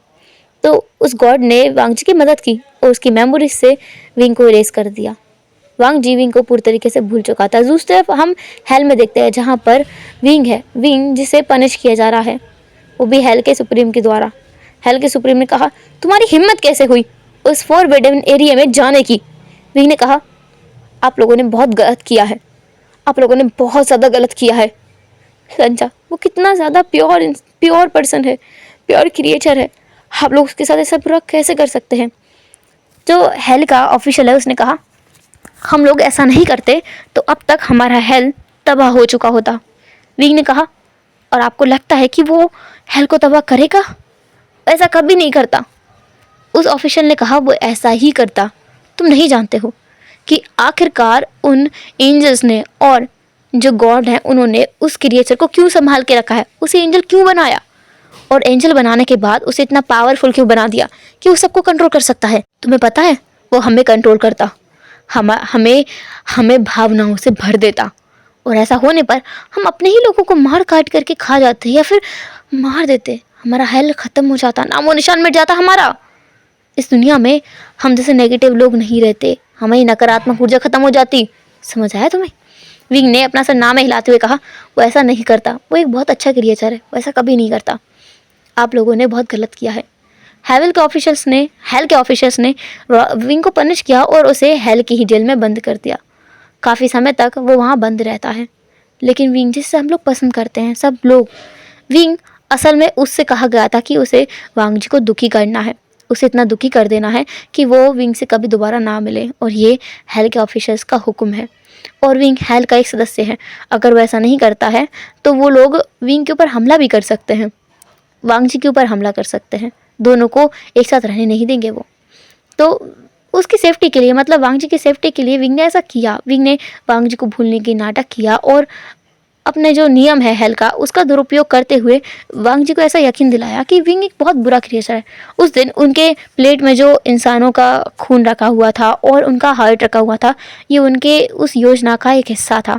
तो उस गॉड ने वांग जी की मदद की और उसकी मेमोरी से विंग को इरेज कर दिया। वांग जी विंग को पूरी तरीके से भूल चुका था। दूसरी तरफ हम हेल में देखते हैं, जहाँ पर विंग है, विंग जिसे पनिश किया जा रहा है, वो भी हेल के सुप्रीम के द्वारा। हेल के सुप्रीम ने कहा, तुम्हारी हिम्मत कैसे हुई उस फॉरबिडन एरिया में जाने की? विंग ने कहा, आप लोगों ने बहुत गलत किया है, आप लोगों ने बहुत ज़्यादा गलत किया है। संचा, वो कितना ज़्यादा प्योर पर्सन है, प्योर क्रिएचर है, आप लोग उसके साथ ऐसा बुरा कैसे कर सकते हैं? जो हेल का ऑफिशियल है उसने कहा, हम लोग ऐसा नहीं करते तो अब तक हमारा हेल तबाह हो चुका होता। विंग ने कहा, और आपको लगता है कि वो हेल को तबाह करेगा? ऐसा कभी नहीं करता। उस ऑफिशियल ने कहा, वो ऐसा ही करता। तुम नहीं जानते हो कि आखिरकार उन एंजल्स ने और जो गॉड हैं उन्होंने उस क्रिएचर को क्यों संभाल के रखा है, उसे एंजल क्यों बनाया, और एंजल बनाने के बाद उसे इतना पावरफुल क्यों बना दिया कि वो सबको कंट्रोल कर सकता है। तुम्हें पता है, वो हमें कंट्रोल करता, हमें भावनाओं से भर देता, और ऐसा होने पर हम अपने ही लोगों को मार काट करके खा जाते या फिर मार देते। हमारा हेल ख़त्म हो जाता, नामो निशान मिट जाता हमारा। इस दुनिया में हम जैसे नेगेटिव लोग नहीं रहते, हमारी नकारात्मक ऊर्जा ख़त्म हो जाती। समझ आया तुम्हें? विंग ने अपना सर नाम हिलाते हुए कहा, वो ऐसा नहीं करता, वो एक बहुत अच्छा क्रिएचर है, वो ऐसा कभी नहीं करता। आप लोगों ने बहुत गलत किया है। हेल के ऑफिसर्स ने विंग को पनिश किया और उसे हेल की ही जेल में बंद कर दिया। काफ़ी समय तक वो वहाँ बंद रहता है। लेकिन विंग जिससे हम लोग पसंद करते हैं सब लोग, विंग असल में उससे कहा गया था कि उसे वांग जी को दुखी करना है, उसे इतना दुखी कर देना है कि वो विंग से कभी दोबारा ना मिले, और ये हेल के ऑफिसर्स का हुक्म है और विंग हेल का एक सदस्य है। अगर वो ऐसा नहीं करता है तो वो लोग विंग के ऊपर हमला भी कर सकते हैं, वांग जी के ऊपर हमला कर सकते हैं, दोनों को एक साथ रहने नहीं देंगे वो। तो उसकी सेफ्टी के लिए, मतलब वांग जी की सेफ्टी के लिए विंग ने ऐसा किया। विंग ने वांग जी को भूलने की नाटक किया और अपने जो नियम है हेल का उसका दुरुपयोग करते हुए वांग जी को ऐसा यकीन दिलाया कि विंग एक बहुत बुरा क्रिएचर है। उस दिन उनके प्लेट में जो इंसानों का खून रखा हुआ था और उनका हार्ट रखा हुआ था, ये उनके उस योजना का एक हिस्सा था।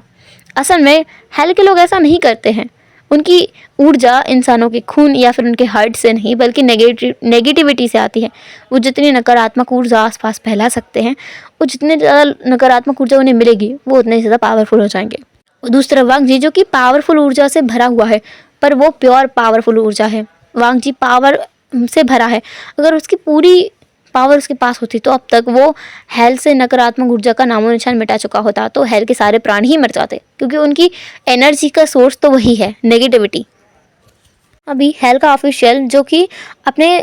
असल में हेल के लोग ऐसा नहीं करते हैं, उनकी ऊर्जा इंसानों के खून या फिर उनके हार्ट से नहीं बल्कि नेगेटिविटी से आती है। वो जितनी नकारात्मक ऊर्जा आसपास फैला सकते हैं, वो जितने ज़्यादा नकारात्मक ऊर्जा उन्हें मिलेगी वो उतने ज़्यादा पावरफुल हो जाएंगे। दूसरा वांग जी जो कि पावरफुल ऊर्जा से भरा हुआ है, पर वो प्योर पावरफुल ऊर्जा है। वांग जी पावर से भरा है, अगर उसकी पूरी पावर उसके पास होती तो अब तक वो हेल से नकारात्मक ऊर्जा का नामो निशान मिटा चुका होता, तो हेल के सारे प्राणी ही मर जाते, क्योंकि उनकी एनर्जी का सोर्स तो वही है, नेगेटिविटी। अभी हेल का ऑफिशियल जो कि अपने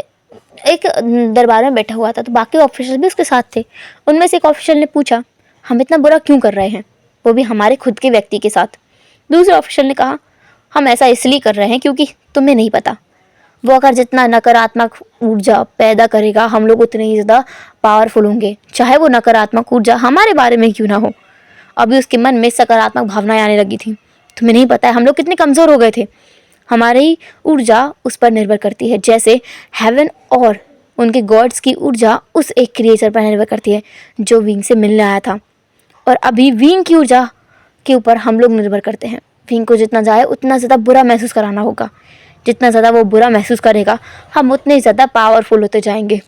एक दरबार में बैठा हुआ था, तो बाकी ऑफिसर्स भी उसके साथ थे। उनमें से एक ऑफिसर ने पूछा, हम इतना बुरा क्यों कर रहे हैं, वो भी हमारे खुद के व्यक्ति के साथ। दूसरे ऑफिसर ने कहा, हम ऐसा इसलिए कर रहे हैं क्योंकि तुम्हें नहीं पता, वो अगर जितना नकारात्मक ऊर्जा पैदा करेगा हम लोग उतने ही ज़्यादा पावरफुल होंगे, चाहे वो नकारात्मक ऊर्जा हमारे बारे में क्यों ना हो। अभी उसके मन में सकारात्मक भावनाएं आने लगी थी। तुम्हें नहीं पता है हम लोग कितने कमज़ोर हो गए थे, हमारी ऊर्जा उस पर निर्भर करती है, जैसे हेवन और उनके गॉड्स की ऊर्जा उस एक क्रिएचर पर निर्भर करती है जो विंग से मिलने आया था, और अभी विंग की ऊर्जा के ऊपर हम लोग निर्भर करते हैं। विंग को जितना जाए उतना ज़्यादा बुरा महसूस कराना होगा, जितना ज़्यादा वो बुरा महसूस करेगा हम उतने ज़्यादा पावरफुल होते जाएंगे।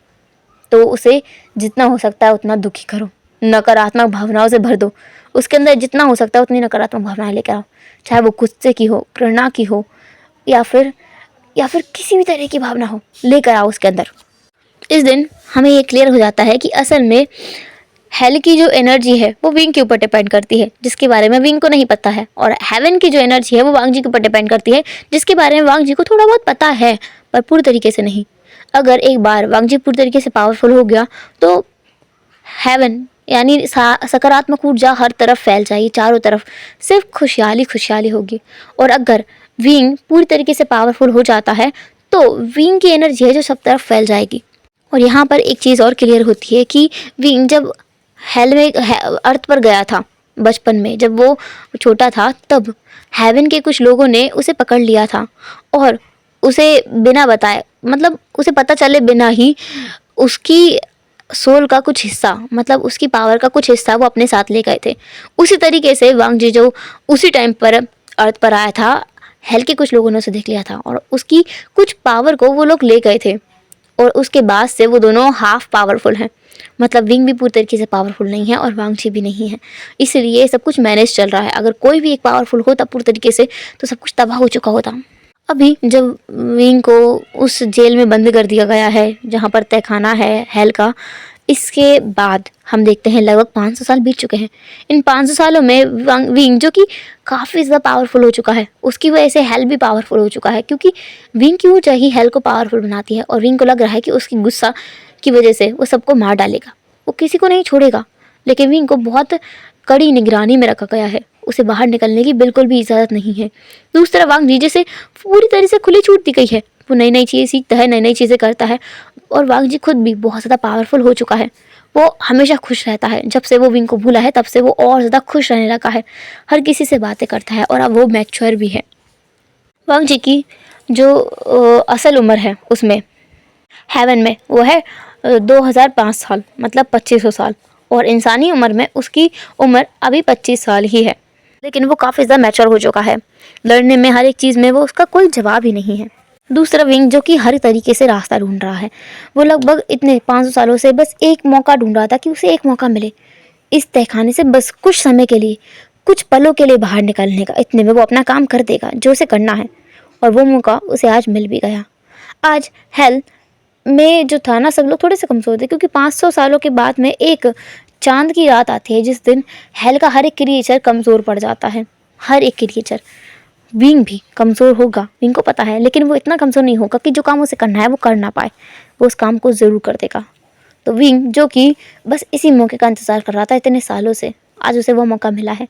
तो उसे जितना हो सकता है उतना दुखी करो, नकारात्मक भावनाओं से भर दो, उसके अंदर जितना हो सकता है उतनी नकारात्मक भावनाएं लेकर आओ, चाहे वो गुस्से की हो, घृणा की हो, या फिर किसी भी तरह की भावना हो, लेकर आओ उसके अंदर। इस दिन हमें ये क्लियर हो जाता है कि असल में हेल की जो एनर्जी है वो विंग के ऊपर डिपेंड करती है, जिसके बारे में विंग को नहीं पता है, और हेवन की जो एनर्जी है वो वांग जी के ऊपर डिपेंड करती है, जिसके बारे में वांग जी को थोड़ा बहुत पता है पर पूरी तरीके से नहीं। अगर एक बार वांग जी पूरी तरीके से पावरफुल हो गया तो हेवन यानी सकारात्मक ऊर्जा हर तरफ फैल जाएगी, चारों तरफ सिर्फ खुशहाली खुशहाली होगी। और अगर विंग पूरी तरीके से पावरफुल हो जाता है तो विंग की एनर्जी है जो सब तरफ फैल जाएगी। और यहाँ पर एक चीज़ और क्लियर होती है कि विंग जब हेल में अर्थ पर गया था बचपन में, जब वो छोटा था, तब हेवन के कुछ लोगों ने उसे पकड़ लिया था और उसे बिना बताए, मतलब उसे पता चले बिना ही उसकी सोल का कुछ हिस्सा, मतलब उसकी पावर का कुछ हिस्सा वो अपने साथ ले गए थे। उसी तरीके से वांग जी जो उसी टाइम पर अर्थ पर आया था, हेल के कुछ लोगों ने उसे देख लिया था और उसकी कुछ पावर को वो लोग ले गए थे, और उसके बाद से वो दोनों हाफ पावरफुल हैं। मतलब विंग भी पूरी तरीके से पावरफुल नहीं है और वांग जी भी नहीं है, इसलिए सब कुछ मैनेज चल रहा है। अगर कोई भी एक पावरफुल होता पूरी तरीके से तो सब कुछ तबाह हो चुका होता। अभी जब विंग को उस जेल में बंद कर दिया गया है जहाँ पर तहखाना है हेल का, इसके बाद हम देखते हैं लगभग 500 साल बीत चुके हैं। इन 500 सालों में विंग जो कि काफ़ी ज़्यादा पावरफुल हो चुका है, उसकी वजह से हेल भी पावरफुल हो चुका है, क्योंकि विंग की ऊर्जा ही हेल को पावरफुल बनाती है। और विंग को लग रहा है कि उसकी गुस्सा की वजह से वो सबको मार डालेगा, वो किसी को नहीं छोड़ेगा। लेकिन विंग को बहुत कड़ी निगरानी में रखा गया है, उसे बाहर निकलने की बिल्कुल भी इजाज़त नहीं है। दूसरा वांग जी जैसे पूरी तरह से खुली छूट दी गई है, वो नई नई चीज़ें सीखता है, नई नई चीज़ें करता है, और वांग जी खुद भी बहुत ज़्यादा पावरफुल हो चुका है। वो हमेशा खुश रहता है, जब से वो विंग को भूला है तब से वो और ज़्यादा खुश रहने लगा है, हर किसी से बातें करता है, और अब वो मैच्योर भी है। वांग जी की जो असल उम्र है उसमें हेवन में वो है 2005 साल, मतलब 2500 साल, और इंसानी उम्र में उसकी उम्र अभी 25 साल ही है। लेकिन वो काफ़ी ज़्यादा मैच्योर हो चुका है, लड़ने में हर एक चीज़ में वो उसका कोई जवाब ही नहीं है। दूसरा विंग जो कि हर तरीके से रास्ता ढूंढ रहा है, वो लगभग इतने 500 सालों से बस एक मौका ढूंढ रहा था कि उसे एक मौका मिले इस तहखाने से, बस कुछ समय के लिए, कुछ पलों के लिए बाहर निकलने का। इतने में वो अपना काम कर देगा जो उसे करना है, और वो मौका उसे आज मिल भी गया। आज हेल में जो था ना, सब लोग थोड़े से कमज़ोर थे, क्योंकि 500 सालों के बाद में एक चांद की रात आती है जिस दिन हेल का हर एक क्रिएचर कमज़ोर पड़ जाता है। हर एक क्रिएचर। विंग भी कमज़ोर होगा, विंग को पता है, लेकिन वो इतना कमज़ोर नहीं होगा कि जो काम उसे करना है वो कर ना पाए। वो उस काम को ज़रूर कर देगा। तो विंग, जो कि बस इसी मौके का इंतज़ार कर रहा था इतने सालों से, आज उसे वो मौका मिला है।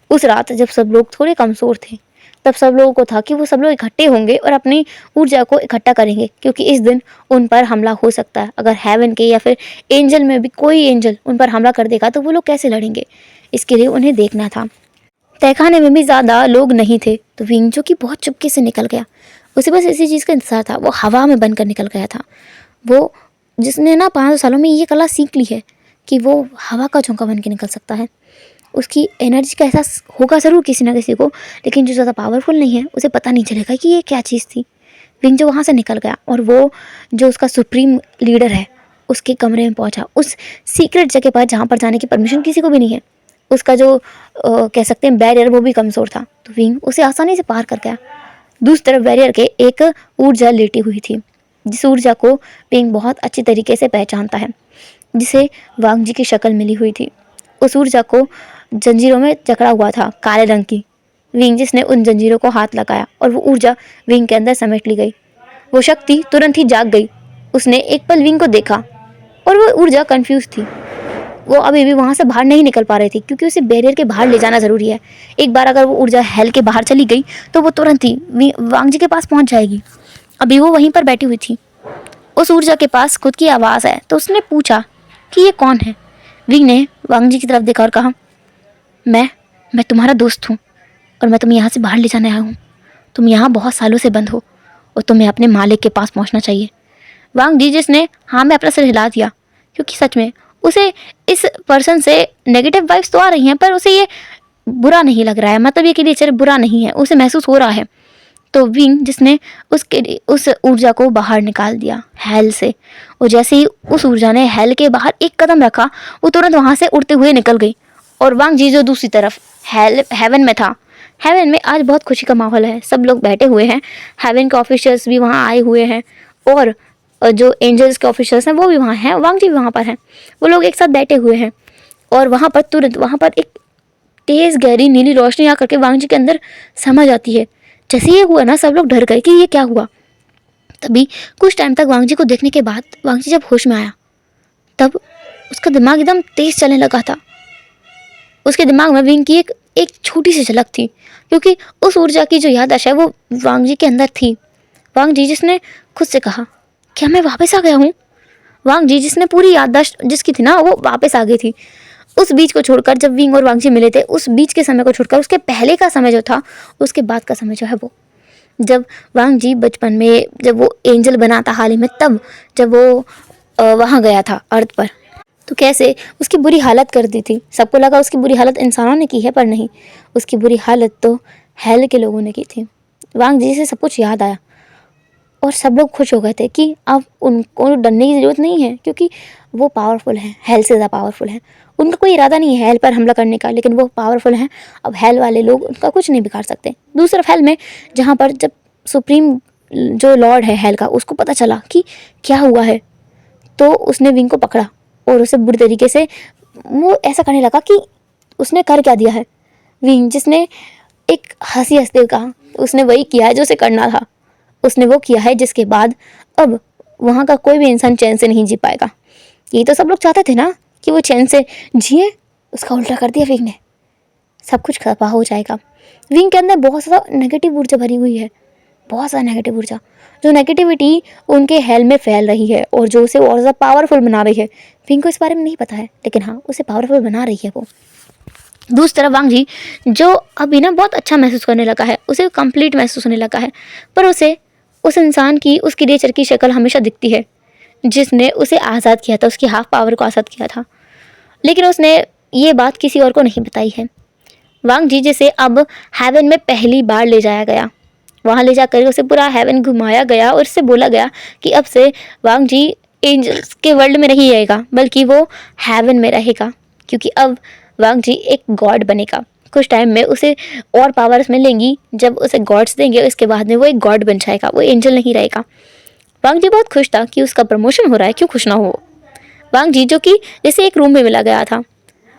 उस रात जब सब लोग थोड़े कमज़ोर थे, तब सब लोगों को था कि वो सब लोग इकट्ठे होंगे और अपनी ऊर्जा को इकट्ठा करेंगे, क्योंकि इस दिन उन पर हमला हो सकता है। अगर हेवन के या फिर एंजल में भी कोई एंजल उन पर हमला कर देगा तो वो लोग कैसे लड़ेंगे, इसके लिए उन्हें देखना था। तहखाने में भी ज़्यादा लोग नहीं थे, तो विंग, जो कि बहुत चुपके से निकल गया, उसे बस इसी चीज़ का इंतजार था। वो हवा में बनकर निकल गया था। वो, जिसने ना 5 सालों में ये कला सीख ली है कि वो हवा का झोंका बन के निकल सकता है। उसकी एनर्जी का एहसास होगा ज़रूर किसी ना किसी को, लेकिन जो ज़्यादा पावरफुल नहीं है उसे पता नहीं चलेगा कि ये क्या चीज़ थी। विंग जो वहाँ से निकल गया और वो जो उसका सुप्रीम लीडर है उसके कमरे में पहुँचा, उस सीक्रेट जगह पर जहाँ पर जाने की परमिशन किसी को भी नहीं है। उसका जो कह सकते हैं बैरियर, वो भी कमज़ोर था, तो विंग उसे आसानी से पार कर गया। दूसरी तरफ बैरियर के एक ऊर्जा लेटी हुई थी, जिस ऊर्जा को विंग बहुत अच्छी तरीके से पहचानता है, जिसे वांग जी की शक्ल मिली हुई थी। उस ऊर्जा को जंजीरों में जकड़ा हुआ था, काले रंग की। विंग, जिसने उन जंजीरों को हाथ लगाया और वो ऊर्जा विंग के अंदर समेट ली गई। वो शक्ति तुरंत ही जाग गई। उसने एक पल विंग को देखा और वो ऊर्जा कंफ्यूज थी। वो अभी भी वहाँ से बाहर नहीं निकल पा रही थी, क्योंकि उसे बैरियर के बाहर ले जाना ज़रूरी है। एक बार अगर वो ऊर्जा हेल के बाहर चली गई तो वो तुरंत ही वांग जी के पास पहुँच जाएगी। अभी वो वहीं पर बैठी हुई थी। उस ऊर्जा के पास खुद की आवाज़ है, तो उसने पूछा कि ये कौन है। विंग ने वांग जी की तरफ देखा और कहा, मैं तुम्हारा दोस्त हूँ और मैं तुम्हें यहाँ से बाहर ले जाने आया हूँ। तुम यहाँ बहुत सालों से बंद हो और तुम्हें अपने मालिक के पास पहुँचना चाहिए। वांग जी, जिसने हाँ में अपना सिर हिला दिया, क्योंकि सच में उसे इस पर्सन से नेगेटिव वाइब्स तो आ रही हैं, पर उसे ये बुरा नहीं लग रहा है, मतलब ये क्रिएचर बुरा नहीं है, उसे महसूस हो रहा है। तो विंग, जिसने उस ऊर्जा को बाहर निकाल दिया हेल से, और जैसे ही उस ऊर्जा ने हेल के बाहर एक कदम रखा, वो तुरंत वहाँ से उड़ते हुए निकल गई। और वांग जी, जो दूसरी तरफ हेवन में था, हेवन में आज बहुत खुशी का माहौल है। सब लोग बैठे हुए हैं, हेवन के ऑफिसर्स भी वहाँ आए हुए हैं और जो एंजल्स के ऑफिसर्स हैं वो भी वहाँ हैं, वांग जी भी वहाँ पर हैं। वो लोग एक साथ बैठे हुए हैं और वहाँ पर तुरंत वहाँ पर एक तेज़ गहरी नीली रोशनी आकर के वांग जी के अंदर समा जाती है। जैसे ये हुआ ना, सब लोग डर गए कि ये क्या हुआ। तभी कुछ टाइम तक वांग जी को देखने के बाद वांग जी जब होश में आया, तब उसका दिमाग एकदम तेज़ चलने लगा था। उसके दिमाग में विंग की एक छोटी सी झलक थी, क्योंकि उस ऊर्जा की जो याददाश्त है वो वांग जी के अंदर थी। वांग जी, जिसने खुद से कहा, क्या मैं वापस आ गया हूँ? वांग जी, जिसने पूरी याददाश्त जिसकी थी ना, वो वापस आ गई थी। उस बीच को छोड़कर, जब विंग और वांग जी मिले थे, उस बीच के समय को छोड़कर उसके पहले का समय जो था, उसके बाद का समय जो है वो, जब वांग जी बचपन में, जब वो एंजल बना था हाल ही में, तब जब वो वहाँ गया था अर्थ पर, तो कैसे उसकी बुरी हालत कर दी थी। सबको लगा उसकी बुरी हालत इंसानों ने की है, पर नहीं, उसकी बुरी हालत तो हेल के लोगों ने की थी। वांग जी से सब कुछ याद आया और सब लोग खुश हो गए थे कि अब उनको डरने की ज़रूरत नहीं है, क्योंकि वो पावरफुल हैं, हेल से ज़्यादा पावरफुल हैं। उनका कोई इरादा नहीं है हेल पर हमला करने का, लेकिन वो पावरफुल हैं। अब हेल वाले लोग उनका कुछ नहीं बिगाड़ सकते। दूसरी तरफ हेल में, जहाँ पर जब सुप्रीम जो लॉर्ड है हेल का, उसको पता चला कि क्या हुआ है, तो उसने विंग को पकड़ा और उसे बुरी तरीके से वो ऐसा करने लगा कि उसने कर क्या दिया है। विंग, जिसने एक हंसी हंसते कहा, उसने वही किया है जो उसे करना था। उसने वो किया है जिसके बाद अब वहाँ का कोई भी इंसान चैन से नहीं जी पाएगा। यही तो सब लोग चाहते थे ना, कि वो चैन से जिए। उसका उल्टा कर दिया विंग ने। सब कुछ तबाह हो जाएगा। विंग के अंदर बहुत ज़्यादा नेगेटिव ऊर्जा भरी हुई है, बहुत ज़्यादा नेगेटिव ऊर्जा, जो नेगेटिविटी उनके हेल में फैल रही है और जो उसे और ज़्यादा पावरफुल बना रही है। विंग को इस बारे में नहीं पता है, लेकिन हाँ, उसे पावरफुल बना रही है वो। दूसरी तरफ वांग जी, जो अभी ना बहुत अच्छा महसूस करने लगा है, उसे कंप्लीट महसूस होने लगा है, पर उसे उस इंसान की, उस क्रिएचर की शक्ल हमेशा दिखती है जिसने उसे आज़ाद किया था, उसकी हाफ पावर को आज़ाद किया था, लेकिन उसने ये बात किसी और को नहीं बताई है। वांग जी, जिसे अब हेवन में पहली बार ले जाया गया, वहाँ ले जाकर उसे पूरा हेवन घुमाया गया और उससे बोला गया कि अब से वांग जी एंजल्स के वर्ल्ड में नहीं रहेगा, बल्कि वो हेवन में रहेगा, क्योंकि अब वांग जी एक गॉड बनेगा। कुछ टाइम में उसे और पावर्स मिलेंगी, जब उसे गॉड्स देंगे इसके बाद में वो एक गॉड बन जाएगा, वो एंजल नहीं रहेगा। वांग जी बहुत खुश था कि उसका प्रमोशन हो रहा है, क्यों खुश ना हो। वांग जी, जो कि जैसे एक रूम में मिला गया था,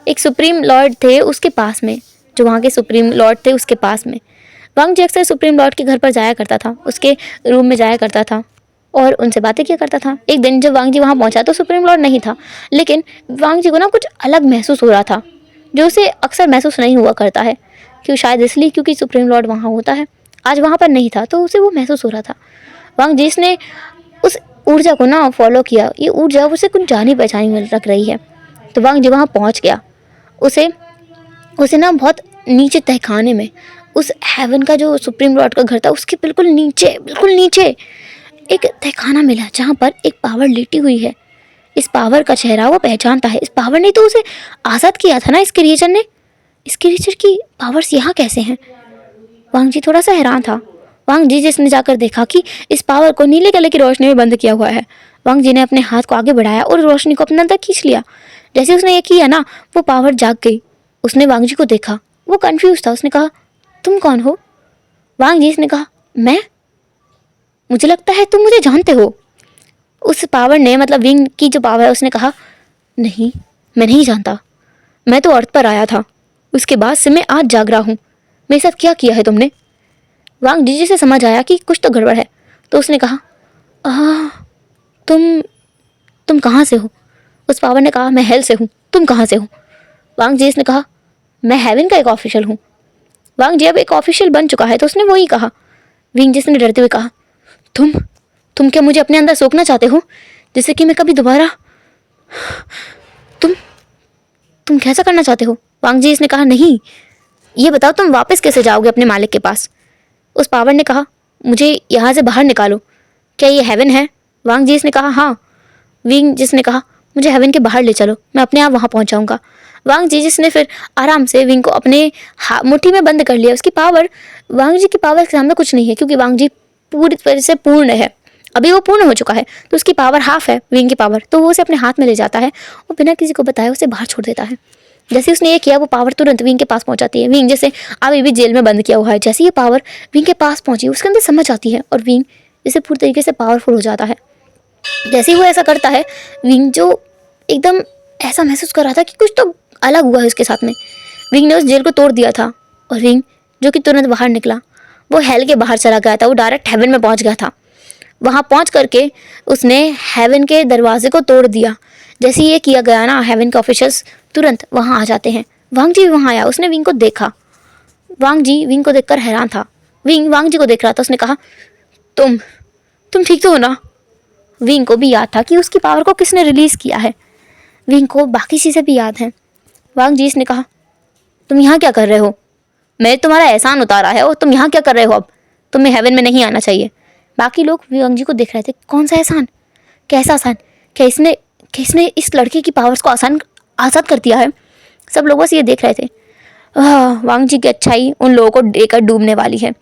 एक सुप्रीम लॉर्ड थे उसके पास में, जो वहाँ के सुप्रीम लॉर्ड थे उसके पास में। वांग जी अक्सर सुप्रीम लॉर्ड के घर पर जाया करता था, उसके रूम में जाया करता था और उनसे बातें किया करता था। एक दिन जब वांग जी वहाँ पहुँचा तो सुप्रीम लॉर्ड नहीं था, लेकिन वांग जी को ना कुछ अलग महसूस हो रहा था जो उसे अक्सर महसूस नहीं हुआ करता है। क्यों? शायद इसलिए क्योंकि सुप्रीम लॉर्ड वहाँ होता है, आज वहाँ पर नहीं था तो उसे वो महसूस हो रहा था। वांग जी ने उस ऊर्जा को ना फॉलो किया, ये ऊर्जा उसे कुछ जानी पहचानी में लग रही है। तो वांग जी वहाँ पहुँच गया। उसे ना बहुत नीचे तहखाने में, उस हेवन का जो सुप्रीम लॉर्ड का घर था उसके बिल्कुल नीचे एक तहखाना मिला जहाँ पर एक पावर लेटी हुई है। इस पावर का चेहरा वो पहचानता है। इस पावर ने तो उसे आज़ाद किया था ना, इस क्रिएचर ने। इस क्रिएचर की पावर्स यहाँ कैसे हैं? वांग जी थोड़ा सा हैरान था। वांग जी जिसने जाकर देखा कि इस पावर को नीले कलर की रोशनी में बंद किया हुआ है। वांग जी ने अपने हाथ को आगे बढ़ाया और रोशनी को अपने अंदर खींच लिया। जैसे उसने ये किया ना, वो पावर जाग गई। उसने वांग जी को देखा, वो कंफ्यूज था। उसने कहा, तुम कौन हो? वांग जी ने कहा, मैं? मुझे लगता है तुम मुझे जानते हो। उस पावर ने, मतलब विंग की जो पावर है, उसने कहा, नहीं, मैं नहीं जानता। मैं तो अर्थ पर आया था, उसके बाद से मैं आज जाग रहा हूँ। मेरे साथ क्या किया है तुमने? वांग जी से समझ आया कि कुछ तो गड़बड़ है, तो उसने कहा, तुम कहाँ से हो? उस पावर ने कहा, मैं हेल से हूँ। तुम कहाँ से हो? वांग जी ने कहा, मैं हेवन का एक ऑफिशियल हूँ। वांग जी अब एक ऑफिशियल बन चुका है तो उसने वही कहा। विंग जिस ने डरते हुए कहा, तुम क्या मुझे अपने अंदर सोखना चाहते हो जिससे कि मैं कभी दोबारा? तुम कैसा करना चाहते हो? वांग जी ने कहा, नहीं, ये बताओ तुम वापस कैसे जाओगे अपने मालिक के पास? उस पावर ने कहा, मुझे यहाँ से बाहर निकालो। क्या ये हेवन है? वांग जी ने कहा, हाँ। विंग जिसने कहा, मुझे हेवन के बाहर ले चलो, मैं अपने आप वहाँ पहुँच जाऊँगा। वांग जी जिसने फिर आराम से विंग को अपने मुट्ठी में बंद कर लिया। उसकी पावर, वांग जी की पावर के सामने कुछ नहीं है, क्योंकि वांग जी पूरी तरह से पूर्ण है। अभी वो पूर्ण हो चुका है तो उसकी पावर हाफ है विंग की पावर, तो वो उसे अपने हाथ में ले जाता है और बिना किसी को बताए उसे बाहर छोड़ देता है। जैसे उसने ये किया, वो पावर तुरंत विंग के पास पहुंचाती है। विंग जैसे अभी भी जेल में बंद किया हुआ है, जैसे ये पावर विंग के पास पहुंची उसके अंदर समझ आती है और विंग जैसे पूरी तरीके से पावरफुल हो जाता है। जैसे ही वो ऐसा करता है, विंग जो एकदम ऐसा महसूस कर रहा था कि कुछ तो अलग हुआ है उसके साथ में। विंग ने उस जेल को तोड़ दिया था और विंग जो कि तुरंत बाहर निकला, वो हेल के बाहर चला गया था। वो डायरेक्ट हेवन में पहुंच गया था। वहाँ पहुँच करके उसने हेवन के दरवाजे को तोड़ दिया। जैसे ये किया गया ना, हेवन के ऑफिसर्स तुरंत वहाँ आ जाते हैं। वांग जी वहाँ आया, उसने विंग को देखा। वांग जी विंग को देखकर हैरान था। विंग वांग जी को देख रहा था। उसने कहा, तुम ठीक तो हो ना? विंग को भी याद था कि उसकी पावर को किसने रिलीज़ किया है। विंग को बाकी चीज़ें भी याद हैं। वांग जी ने कहा, तुम यहाँ क्या कर रहे हो? मैंने तुम्हारा एहसान उतारा है और तुम यहाँ क्या कर रहे हो? अब तुम्हें हेवन में नहीं आना चाहिए। बाकी लोग वांग जी को देख रहे थे। कौन सा एहसान? कैसा आसान? क्या इसने इस लड़के की पावर्स को आज़ाद कर दिया है? सब लोग बस ये देख रहे थे। वांग जी की अच्छाई उन लोगों को देकर डूबने वाली है।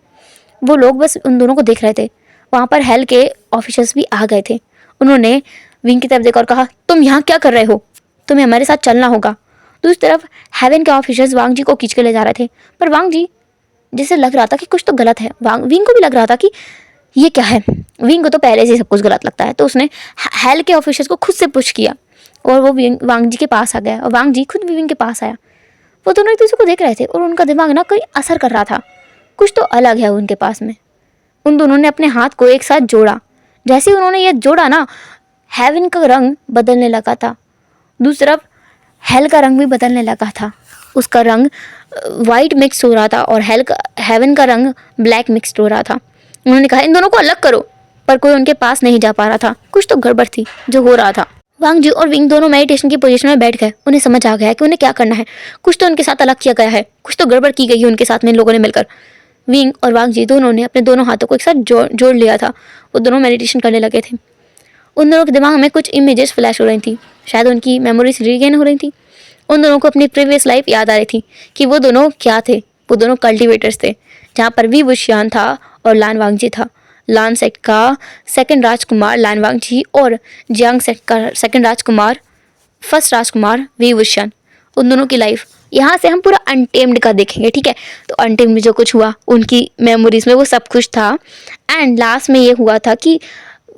वो लोग बस उन दोनों को देख रहे थे। वहाँ पर हेल के ऑफिसर्स भी आ गए थे। उन्होंने विंग की तरफ देखा और कहा, तुम यहाँ क्या कर रहे हो? तुम्हें हमारे साथ चलना होगा। दूसरी तरफ हेवन के ऑफिसर्स वांग जी को खींच के ले जा रहे थे, पर वांग जी जैसे लग रहा था कि कुछ तो गलत है। विंग को भी लग रहा था कि ये क्या है। विंग को तो पहले से सब कुछ गलत लगता है, तो उसने हेल के ऑफिसर्स को खुद से पुश किया और वो वांग जी के पास आ गया और वांग जी खुद भी विंग के पास आया। वो दोनों एक दूसरे को देख रहे थे और उनका दिमाग ना कोई असर कर रहा था। कुछ तो अलग है उनके पास में। उन दोनों ने अपने हाथ को एक साथ जोड़ा। जैसे ही उन्होंने ये जोड़ा ना, हेवन का रंग बदलने लगा था। दूसरी तरफ हेल का रंग भी बदलने लगा था। उसका रंग वाइट मिक्स हो रहा था और हेवन का रंग ब्लैक मिक्स हो रहा था। उन्होंने कहा, इन दोनों को अलग करो, पर कोई उनके पास नहीं जा पा रहा था। कुछ तो गड़बड़ थी जो हो रहा था। वांग जी और विंग दोनों मेडिटेशन की पोजीशन में बैठ गए। उन्हें समझ आ गया है कि उन्हें क्या करना है। कुछ तो उनके साथ अलग किया गया है, कुछ तो गड़बड़ की गई है उनके साथ में इन लोगों ने मिलकर। विंग और वांग जी दोनों ने अपने दोनों हाथों को एक साथ जोड़ लिया था। वो दोनों मेडिटेशन करने लगे थे। उन दोनों के दिमाग में कुछ इमेजेस फ्लैश हो रही थी, शायद उनकी मेमोरीज रीगेन हो रही थी। उन दोनों को अपनी प्रीवियस लाइफ याद आ रही थी कि वो दोनों क्या थे। वो दोनों कल्टिवेटर्स थे, जहाँ पर वी वुशियान था और लान वांग जी था। लान सेक्ट का सेकंड राजकुमार लान वांग जी और जियांग सेक्ट का सेकंड राजकुमार फर्स्ट राजकुमार वी वुशियान। उन दोनों की लाइफ यहाँ से हम पूरा अनटेम्ड का देखेंगे, ठीक है? तो अनटेम्ड में जो कुछ हुआ उनकी मेमोरीज में वो सब कुछ था। एंड लास्ट में ये हुआ था कि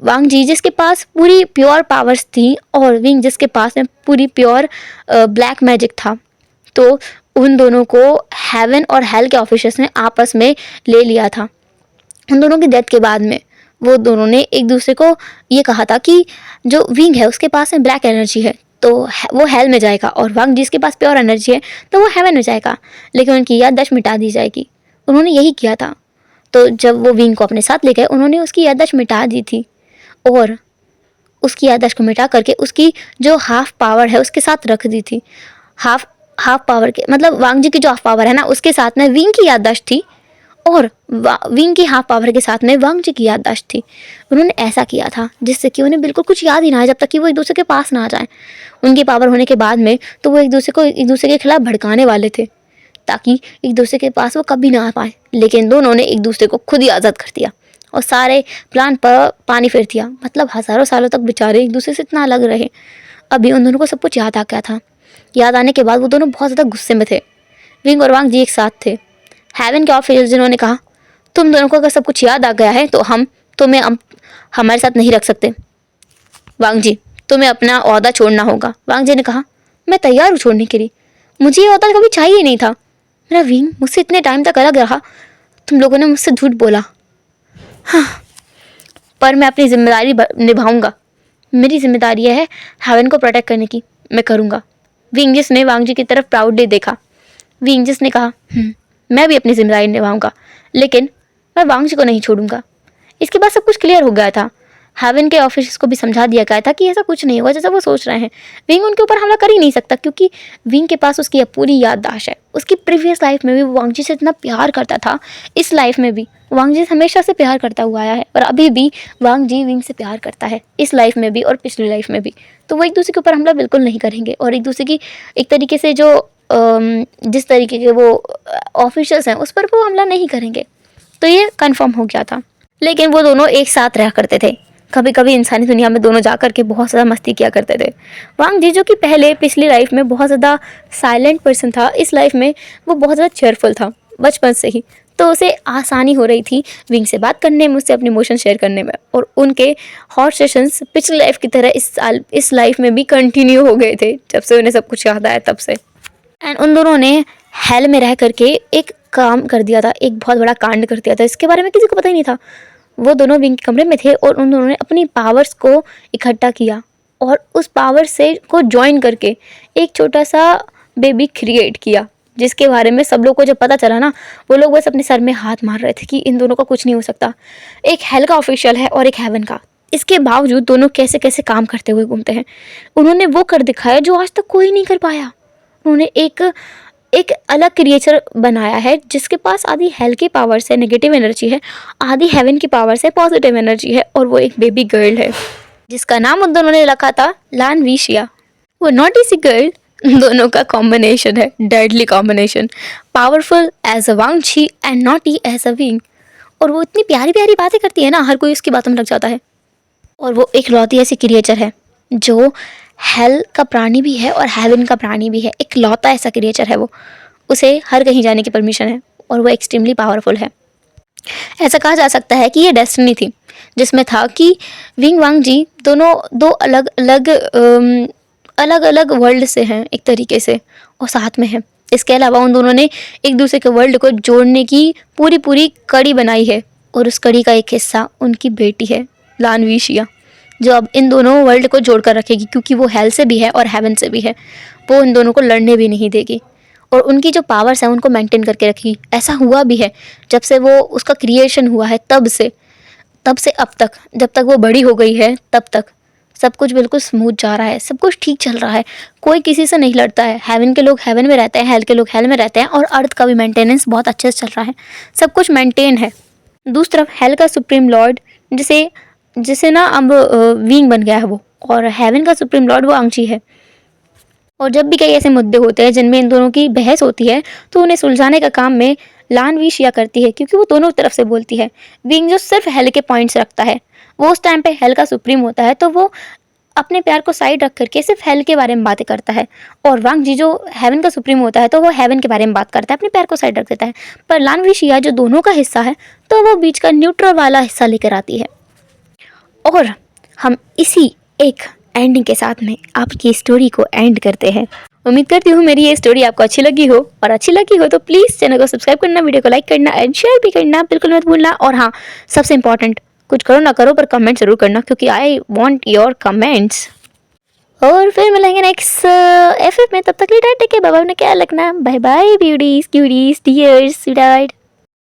वांग जी जिसके पास पूरी प्योर पावर्स थी और विंग जिसके पास में पूरी प्योर ब्लैक मैजिक था, तो उन दोनों को हेवन और हेल के ऑफिसर्स ने आपस में ले लिया था। उन दोनों की डेथ के बाद में वो दोनों ने एक दूसरे को ये कहा था कि जो विंग है उसके पास में ब्लैक एनर्जी है तो वो हेल में जाएगा, और वांग जिसके पास प्योर एनर्जी है तो वो हेवन में जाएगा, लेकिन उनकी याददाश्त मिटा दी जाएगी। उन्होंने यही किया था। तो जब वो विंग को अपने साथ ले गए उन्होंने उसकी याददाश्त मिटा दी थी, और उसकी याददाश्त को मिटा करके उसकी जो हाफ पावर है उसके साथ रख दी थी। हाफ पावर के मतलब वांग जी की जो हाफ पावर है ना उसके साथ में विंग की याददाश्त थी, और विंग की हाफ पावर के साथ में वांग जी की याददाश्त थी। उन्होंने ऐसा किया था जिससे कि उन्हें बिल्कुल कुछ याद ही ना आए जब तक कि वो एक दूसरे के पास ना आ जाए। उनकी पावर होने के बाद में तो वो एक दूसरे के खिलाफ भड़काने वाले थे ताकि एक दूसरे के पास वो कभी ना आ पाए, लेकिन दोनों ने एक दूसरे को खुद ही आज़ाद कर दिया और सारे प्लान पर पानी फेर दिया। मतलब हज़ारों सालों तक बेचारे एक दूसरे से इतना अलग रहे। अभी उन दोनों को सब कुछ याद आ गया था। याद आने के बाद वो दोनों बहुत ज़्यादा गुस्से में थे। विंग और वांग जी एक साथ थे। हेवन के ऑफिसर्स जिन्होंने कहा तुम दोनों को अगर सब कुछ याद आ गया है तो हम तुम्हें हमारे साथ नहीं रख सकते। वांग जी तुम्हें अपना ओहदा छोड़ना होगा। वांग जी ने कहा मैं तैयार हूँ छोड़ने के लिए, मुझे ये ओहदा कभी चाहिए नहीं था। मेरा विंग मुझसे इतने टाइम तक अलग रहा, तुम लोगों ने मुझसे झूठ बोला। हाँ, पर मैं अपनी जिम्मेदारी निभाऊंगा। मेरी जिम्मेदारी है हेवन को प्रोटेक्ट करने की, मैं करूँगा। विंगिस ने वांग जी की तरफ प्राउडली देखा। विंगिस ने कहा मैं भी अपनी जिम्मेदारी निभाऊंगा, लेकिन मैं वांग जी को नहीं छोड़ूंगा। इसके बाद सब कुछ क्लियर हो गया था। हेवन के ऑफिसर्स को भी समझा दिया गया था कि ऐसा कुछ नहीं होगा जैसा वो सोच रहे हैं। विंग उनके ऊपर हमला कर ही नहीं सकता क्योंकि विंग के पास उसकी पूरी याददाश्त है। उसकी प्रीवियस लाइफ में भी वो वांग जी से इतना प्यार करता था, इस लाइफ में भी वांग जी हमेशा से प्यार करता हुआ आया है और अभी भी वांग जी विंग से प्यार करता है, इस लाइफ में भी और पिछली लाइफ में भी। तो वो एक दूसरे के ऊपर हमला बिल्कुल नहीं करेंगे और एक दूसरे की एक तरीके से जो जिस तरीके के वो ऑफिशियल्स हैं उस पर वो हमला नहीं करेंगे। तो ये कंफर्म हो गया था। लेकिन वो दोनों एक साथ रहा करते थे। कभी कभी इंसानी दुनिया में दोनों जा करके बहुत ज़्यादा मस्ती किया करते थे। वांग जी जो कि पहले पिछली लाइफ में बहुत ज़्यादा साइलेंट पर्सन था, इस लाइफ में वो बहुत ज़्यादा चेयरफुल था बचपन से ही, तो उसे आसानी हो रही थी विंग से बात करने में, उससे अपने इमोशन शेयर करने में। और उनके हॉट सेशंस पिछली लाइफ की तरह इस लाइफ में भी कंटिन्यू हो गए थे जब से उन्हें सब कुछ याद आया तब से। एंड उन दोनों ने हेल में रह करके एक काम कर दिया था, एक बहुत बड़ा कांड कर दिया था। इसके बारे में किसी को पता ही नहीं था। वो दोनों विंग के कमरे में थे और उन दोनों ने अपनी पावर्स को इकट्ठा किया और उस पावर से को ज्वाइन करके एक छोटा सा बेबी क्रिएट किया, जिसके बारे में सब लोग को जब पता चला ना, वो लोग बस अपने सर में हाथ मार रहे थे कि इन दोनों का कुछ नहीं हो सकता। एक हेल का ऑफिशियल है और एक हेवन का, इसके बावजूद दोनों कैसे कैसे काम करते हुए घूमते हैं। उन्होंने वो कर दिखाया जो आज तक कोई नहीं कर पाया। उन्होंने एक अलग क्रिएचर बनाया है जिसके पास आधी हेल की पावर से नेगेटिव एनर्जी है, आधी हेवन की पावर से पॉजिटिव एनर्जी है, और वो एक बेबी गर्ल है जिसका नाम उन दोनों ने रखा था लान विशिया। वो नॉटी सी गर्ल दोनों का कॉम्बिनेशन है, deadly combination, powerful as a Wang ji and naughty as a Wing. और वो इतनी प्यारी प्यारी बातें करती है ना, हर कोई उसकी बातों में लग जाता है। और वो एक लौती ऐसी क्रिएचर है जो हेल का प्राणी भी है और हेवन का प्राणी भी है। एक लौता ऐसा क्रिएचर है वो, उसे हर कहीं जाने की परमिशन है और वो एक्सट्रीमली पावरफुल है। ऐसा कहा जा सकता है कि ये डेस्टिनी थी जिसमें था कि विंग वांग जी दोनों दो अलग अलग वर्ल्ड से हैं एक तरीके से और साथ में हैं। इसके अलावा उन दोनों ने एक दूसरे के वर्ल्ड को जोड़ने की पूरी कड़ी बनाई है और उस कड़ी का एक हिस्सा उनकी बेटी है लान विशिया, जो अब इन दोनों वर्ल्ड को जोड़ कर रखेगी क्योंकि वो हेल से भी है और हेवन से भी है। वो इन दोनों को लड़ने भी नहीं देगी और उनकी जो पावर्स हैं उनको मेंटेन करके रखेगी। ऐसा हुआ भी है जब से वो उसका क्रिएशन हुआ है तब से अब तक, जब तक वो बड़ी हो गई है तब तक सब कुछ बिल्कुल स्मूथ जा रहा है, सब कुछ ठीक चल रहा है, कोई किसी से नहीं लड़ता है। हेवन के लोग हेवन में रहते हैं, हेल के लोग हेल में रहते हैं और अर्थ का भी मेंटेनेंस बहुत अच्छे से चल रहा है, सब कुछ मेंटेन है। दूसरी तरफ हेल का सुप्रीम लॉर्ड जिसे ना अब विंग बन गया है वो, और हेवन का सुप्रीम लॉर्ड वो आंगची है। और जब भी कई ऐसे मुद्दे होते हैं जिनमें इन दोनों की बहस होती है तो उन्हें सुलझाने का काम में लान विशिया करती है क्योंकि वो दोनों तरफ से बोलती है। विंग जो सिर्फ हेल के पॉइंट्स रखता है, वो उस टाइम पे हेल का सुप्रीम होता है तो वो अपने प्यार को साइड रख करके सिर्फ हेल के बारे में बातें करता है, और वांग जी जो हेवन का सुप्रीम होता है तो वो हेवन के बारे में बात करता है, अपने प्यार को साइड रख देता है। पर लान विशिया जो दोनों का हिस्सा है तो वो बीच का न्यूट्रल वाला हिस्सा लेकर आती है। और हम इसी एक एंडिंग के साथ में आपकी स्टोरी को एंड करते हैं। उम्मीद करती हूँ मेरी ये स्टोरी आपको अच्छी लगी हो, और अच्छी लगी हो तो प्लीज़ चैनल को सब्सक्राइब करना, वीडियो को लाइक करना एंड शेयर भी करना बिल्कुल मत भूलना। और हाँ, सबसे इम्पॉर्टेंट, कुछ करो ना करो पर कमेंट ज़रूर करना, क्योंकि आई वॉन्ट योर कमेंट्स। और फिर मिलेंगे नेक्स्ट एफ में, तब तक लिए टाटा के बाबा ने क्या लगना। Bye bye beauties cuties dears sweet.